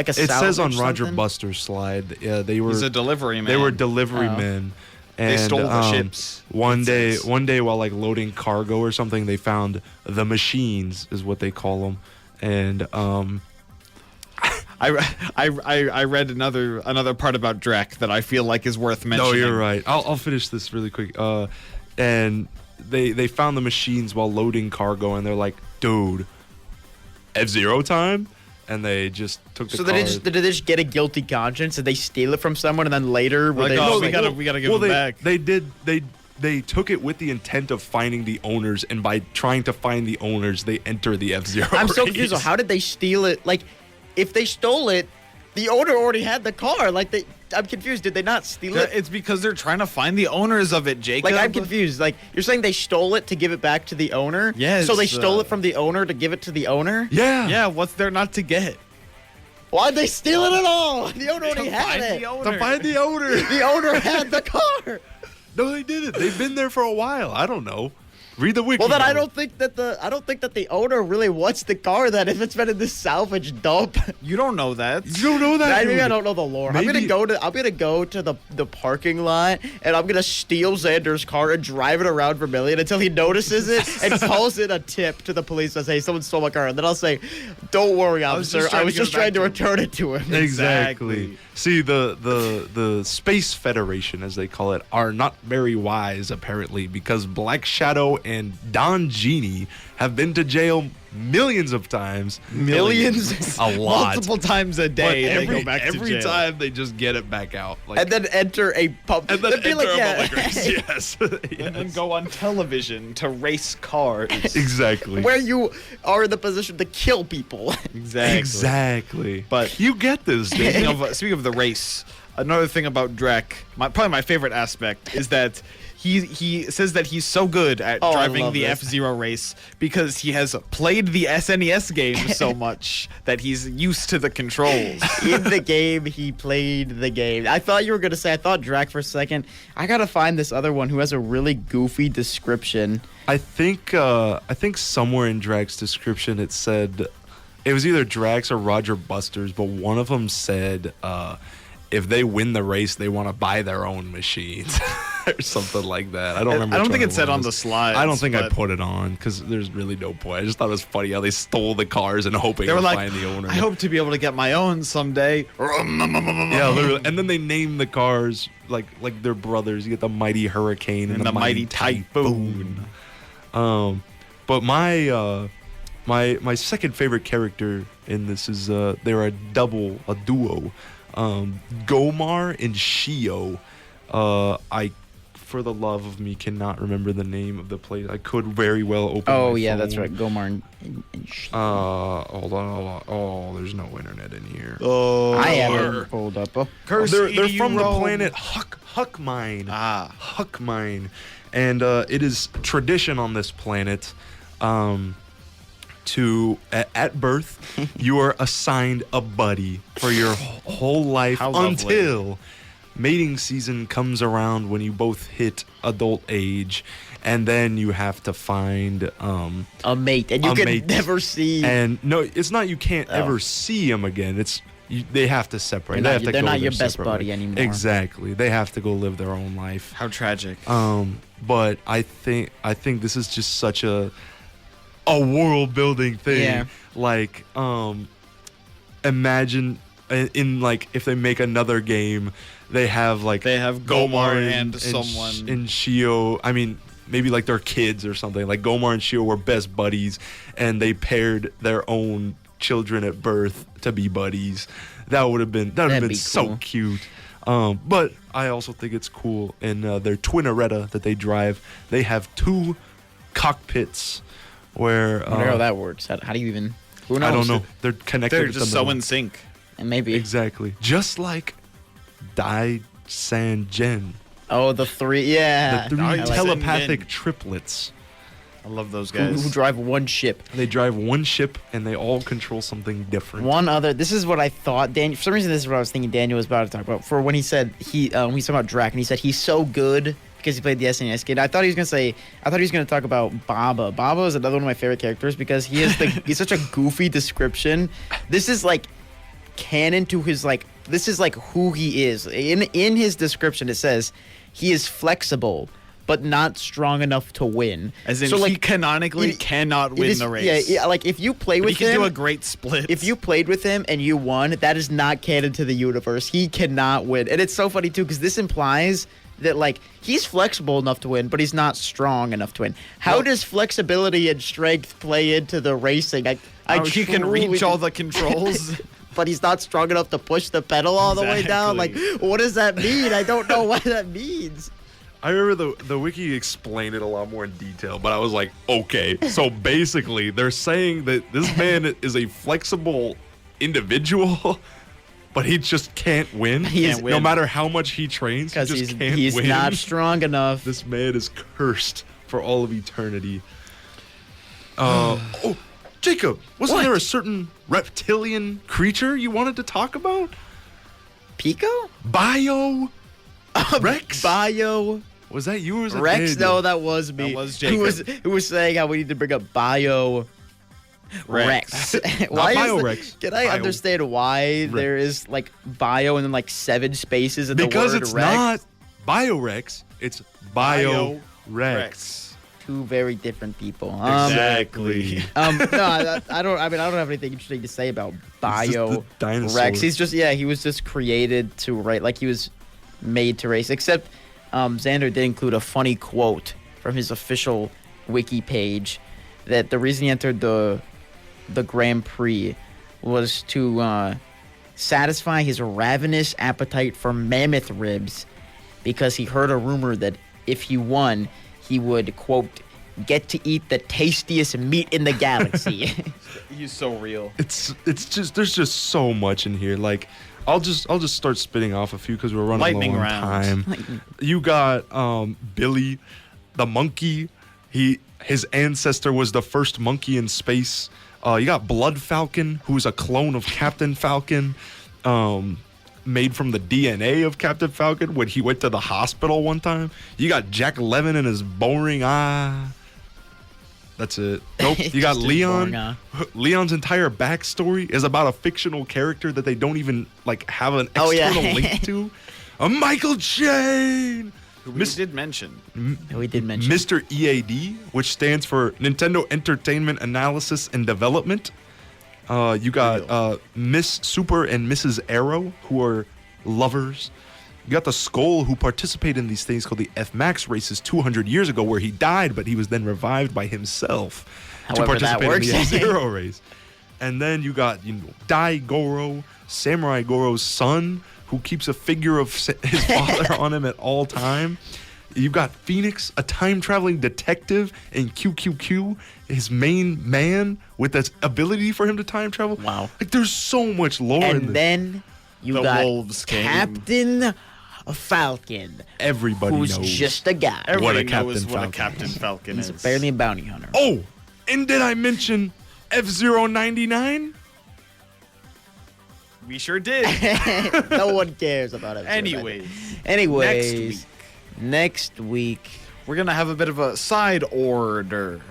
Speaker 1: a
Speaker 2: it says on
Speaker 1: salvage
Speaker 2: Roger
Speaker 1: something?
Speaker 2: Buster's slide. They were
Speaker 3: He's a delivery man.
Speaker 2: they were delivery
Speaker 1: Oh.
Speaker 2: men.
Speaker 3: They
Speaker 2: And,
Speaker 3: stole the ships,
Speaker 2: One
Speaker 3: it
Speaker 2: day,
Speaker 3: says.
Speaker 2: while like loading cargo or something, they found the machines, is what they call them, and
Speaker 3: I read another part about Drac that I feel like is worth mentioning.
Speaker 2: no, you're right. I'll finish this really quick. And they found the machines while loading cargo, and they're like, dude, F-Zero time, and they just took the
Speaker 1: So
Speaker 2: cars.
Speaker 1: did they just get a guilty conscience? Did they steal it from someone and then later were
Speaker 3: Like,
Speaker 1: they
Speaker 3: oh,
Speaker 1: just
Speaker 3: we
Speaker 1: like,
Speaker 3: gotta give
Speaker 2: well,
Speaker 3: them back.
Speaker 2: They took it with the intent of finding the owners, and by trying to find the owners, they enter the F-Zero
Speaker 1: I'm so
Speaker 2: race.
Speaker 1: confused. How did they steal it? Like, if they stole it, the owner already had the car. Like, I'm confused. Did they not steal it?
Speaker 3: It's because they're trying to find the owners of it, Jacob.
Speaker 1: Like, I'm confused. Like, you're saying they stole it to give it back to the owner?
Speaker 3: Yes,
Speaker 1: So they stole it from the owner to give it to the owner?
Speaker 2: Yeah.
Speaker 3: Yeah, what's there not to get?
Speaker 1: Why'd they steal it at all? The owner already had
Speaker 3: Find
Speaker 1: it.
Speaker 3: the owner.
Speaker 2: To find the owner.
Speaker 1: The owner had the car.
Speaker 2: No, they didn't. They've been there for a while. I don't know. Read the wiki.
Speaker 1: Well, then I
Speaker 2: note.
Speaker 1: don't think that the owner really wants the car. Then if it's been in this salvage dump,
Speaker 3: You don't know that.
Speaker 2: You don't know that.
Speaker 1: maybe
Speaker 2: dude.
Speaker 1: I don't know the lore.
Speaker 2: Maybe-
Speaker 1: I'm gonna go to the parking lot and I'm gonna steal Xander's car and drive it around Vermilion until he notices it and calls in a tip to the police and says, "Hey, someone stole my car." And then I'll say, "Don't worry, officer. I was just trying to return it to him."
Speaker 2: Exactly. See, the Space Federation, as they call it, are not very wise, apparently, because Black Shadow and Don Genie have been to jail millions of times.
Speaker 1: Millions?
Speaker 2: A lot.
Speaker 3: Multiple times a
Speaker 2: But
Speaker 3: day they
Speaker 2: every,
Speaker 3: go back to
Speaker 2: every
Speaker 3: jail.
Speaker 2: time they just get it back out. Like,
Speaker 1: And then enter a pub.
Speaker 2: and then
Speaker 1: They'd be
Speaker 2: enter
Speaker 1: like,
Speaker 2: a
Speaker 1: yeah.
Speaker 2: public race. Yes.
Speaker 3: And then go on television to race cars.
Speaker 2: Exactly.
Speaker 1: where you are in the position to kill people.
Speaker 3: Exactly.
Speaker 2: Exactly.
Speaker 3: But-
Speaker 2: you get this,
Speaker 3: Speaking
Speaker 2: dude.
Speaker 3: speaking of the race, another thing about Drac, probably my favorite aspect is that he says that he's so good at
Speaker 1: Oh, I
Speaker 3: driving
Speaker 1: love
Speaker 3: the
Speaker 1: this.
Speaker 3: F-Zero race because he has played the SNES game so much that he's used to the controls.
Speaker 1: In the game, he played the game. I thought you were gonna say. I thought Drac for a second. I gotta find this other one who has a really goofy description.
Speaker 2: I think somewhere in Drag's description it said it was either Drax or Roger Buster's, but one of them said if they win the race, they want to buy their own machines or something like that. I don't remember.
Speaker 3: I don't
Speaker 2: which
Speaker 3: think
Speaker 2: one
Speaker 3: it said on
Speaker 2: was.
Speaker 3: the slides.
Speaker 2: I don't think I
Speaker 3: but
Speaker 2: put it on because there's really no point. I just thought it was funny how they stole the cars and hoping
Speaker 3: They were
Speaker 2: to
Speaker 3: like,
Speaker 2: find the owner.
Speaker 3: I hope to be able to get my own someday.
Speaker 2: Yeah, literally. And then they name the cars like their brothers. You get the Mighty Hurricane and,
Speaker 3: the Mighty Typhoon.
Speaker 2: But my second favorite character in this is they're a duo, Gomar and Shio. I, for the love of me, cannot remember the name of the place. I could very well open.
Speaker 1: Oh
Speaker 2: my
Speaker 1: yeah, that's
Speaker 2: phone.
Speaker 1: right. Gomar and
Speaker 2: Hold on. Oh, there's no internet in here.
Speaker 3: Oh,
Speaker 1: I have it pulled up. Oh.
Speaker 3: Curse
Speaker 2: They're
Speaker 3: you,
Speaker 2: from the
Speaker 3: Rome.
Speaker 2: planet Huckmine.
Speaker 3: Ah.
Speaker 2: Huckmine. And it is tradition on this planet to, at birth, you are assigned a buddy for your whole life
Speaker 3: How lovely.
Speaker 2: until mating season comes around when you both hit adult age. and then you have to find
Speaker 1: a mate, and you
Speaker 2: a
Speaker 1: can
Speaker 2: mate.
Speaker 1: never see.
Speaker 2: And no, it's not you can't ever see them again. It's they have to separate.
Speaker 1: They're not your best buddy anymore.
Speaker 2: Exactly. They have to go live their own life.
Speaker 3: How tragic.
Speaker 2: But I think this is just such a world building thing.
Speaker 1: Yeah.
Speaker 2: Like, imagine in like if they make another game, they have
Speaker 3: Gomar and someone.
Speaker 2: and Shio. I mean, maybe like their kids or something. Like Gomar and Shio were best buddies, and they paired their own children at birth to be buddies. That would have been so
Speaker 1: cool.
Speaker 2: cute. But I also think it's cool in their Twinneretta that they drive. They have 2 cockpits where
Speaker 1: I wonder how that works. How do you even? Who knows?
Speaker 2: I don't know. They're connected.
Speaker 3: They're
Speaker 2: at the
Speaker 3: just so
Speaker 2: middle.
Speaker 3: in sync.
Speaker 1: And maybe
Speaker 2: Exactly. Just like Dai San Gen.
Speaker 1: Oh, the 3. Yeah.
Speaker 2: The 3
Speaker 3: Dai San
Speaker 2: telepathic
Speaker 3: Gen.
Speaker 2: triplets.
Speaker 3: I love those
Speaker 1: who
Speaker 3: guys.
Speaker 1: drive one ship.
Speaker 2: They drive one ship and they all control something different.
Speaker 1: One other. This is what I thought. Daniel. For some reason, this is what I was thinking. Daniel was about to talk about. For when he said he's talking about Drac, and he said he's so good because he played the SNES game. I thought he was gonna talk about Baba. Baba is another one of my favorite characters because he's such a goofy description. This is like canon to his like. This is like who he is. In his description, it says he is flexible, but not strong enough to win.
Speaker 3: As in,
Speaker 1: so,
Speaker 3: he canonically cannot win the race.
Speaker 1: Yeah, like if you play
Speaker 3: But
Speaker 1: with
Speaker 3: he
Speaker 1: him,
Speaker 3: can do a great split.
Speaker 1: if you played with him and you won, that is not canon to the universe. He cannot win, and it's so funny too because this implies that like he's flexible enough to win, but he's not strong enough to win. How does flexibility and strength play into the racing?
Speaker 3: he can reach all the controls.
Speaker 1: but he's not strong enough to push the pedal all the way down. Like, what does that mean? I don't know what that means.
Speaker 2: I remember the wiki explained it a lot more in detail, but I was like, okay. So basically, they're saying that this man is a flexible individual, but he just can't win. No matter how much he trains, he just can't
Speaker 1: he's
Speaker 2: win.
Speaker 1: not strong enough.
Speaker 2: This man is cursed for all of eternity. Oh, Jacob, wasn't there a certain reptilian creature you wanted to talk about?
Speaker 1: Pico?
Speaker 2: Bio? Rex?
Speaker 1: Bio?
Speaker 2: Was that you or was that
Speaker 1: Rex?
Speaker 2: Daniel?
Speaker 1: No, that was me.
Speaker 3: That was Jacob.
Speaker 1: Who was saying how we need to bring up Bio Rex. Why
Speaker 2: Bio
Speaker 1: is
Speaker 2: Rex.
Speaker 1: Can I understand why there is like bio and then like 7 spaces in the word
Speaker 2: Because it's
Speaker 1: Rex?
Speaker 2: not Biorex, it's Bio Rex.
Speaker 1: 2 very different people.
Speaker 2: Exactly.
Speaker 1: No, I don't have anything interesting to say about Bio Rex. He's just he was just created to race. Like he was made to race. Except Xander did include a funny quote from his official wiki page that the reason he entered the Grand Prix was to satisfy his ravenous appetite for mammoth ribs, because he heard a rumor that if he won, he would, quote, get to eat the tastiest meat in the galaxy.
Speaker 3: He's so real.
Speaker 2: It's just there's just so much in here. Like I'll just start spitting off a few because we're running
Speaker 3: Lightning
Speaker 2: low on
Speaker 3: round.
Speaker 2: time. You got Billy, the monkey. His ancestor was the first monkey in space. You got Blood Falcon, who's a clone of Captain Falcon, made from the DNA of Captain Falcon when he went to the hospital one time. You got Jack Lemmon and his boring eye. That's it. Nope. You got Leon. Leon's entire backstory is about a fictional character that they don't even like have an external link to. A Michael Jane.
Speaker 3: We did mention.
Speaker 1: We did mention
Speaker 2: Mr. EAD, which stands for Nintendo Entertainment Analysis and Development. You got Miss Super and Mrs. Arrow, who are lovers. You got the Skull, who participated in these things called the F-Max races 200 years ago, where he died, but he was then revived by himself to participate in the F-Zero race. And then you got Dai Goro, Samurai Goro's son, who keeps a figure of his father on him at all time. You've got Phoenix, a time-traveling detective, and QQQ, his main man, with that ability for him to time travel.
Speaker 1: Wow.
Speaker 2: Like, there's so much lore in
Speaker 1: And
Speaker 2: this.
Speaker 1: then you
Speaker 3: The
Speaker 1: got
Speaker 3: Wolves came.
Speaker 1: Captain Falcon.
Speaker 2: Everybody
Speaker 1: who's
Speaker 2: knows.
Speaker 1: just a guy.
Speaker 3: Everybody
Speaker 2: Captain
Speaker 3: knows what a
Speaker 2: Falcon
Speaker 3: Captain Falcon
Speaker 1: He's
Speaker 3: is.
Speaker 1: apparently a bounty hunter.
Speaker 2: Oh, and did I mention F-Zero 99?
Speaker 3: We sure did.
Speaker 1: No one cares about it.
Speaker 3: Anyways.
Speaker 1: Anyways. Next week
Speaker 3: we're gonna have a bit of a side order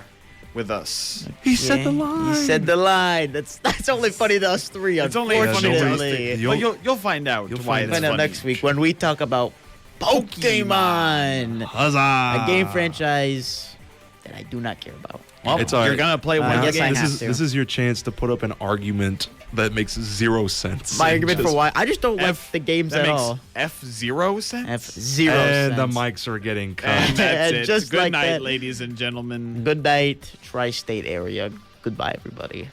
Speaker 3: with us.
Speaker 2: He said the line.
Speaker 1: He said the line. That's only funny to us three.
Speaker 3: It's only funny to us.
Speaker 1: Unfortunately.
Speaker 3: But you'll find out why it's
Speaker 1: Find out
Speaker 3: funny.
Speaker 1: next week when we talk about Pokemon,
Speaker 2: Huzzah!
Speaker 1: a game franchise that I do not care about.
Speaker 3: Well,
Speaker 2: It's all
Speaker 3: you're
Speaker 2: right.
Speaker 3: gonna play one
Speaker 1: I guess
Speaker 3: game.
Speaker 1: I
Speaker 2: this
Speaker 1: have
Speaker 2: is
Speaker 1: to.
Speaker 2: this is your chance to put up an argument that makes zero sense.
Speaker 1: My argument
Speaker 2: Just-
Speaker 1: for why I just don't like
Speaker 3: F-
Speaker 1: the games
Speaker 3: that
Speaker 1: at
Speaker 3: makes
Speaker 1: all.
Speaker 3: F-Zero sense.
Speaker 1: F-Zero
Speaker 2: And the
Speaker 1: sense.
Speaker 2: mics are getting cut.
Speaker 3: And that's it.
Speaker 1: Just
Speaker 3: Good
Speaker 1: like
Speaker 3: night,
Speaker 1: that.
Speaker 3: ladies and gentlemen.
Speaker 1: Good night, tri-state area. Goodbye, everybody.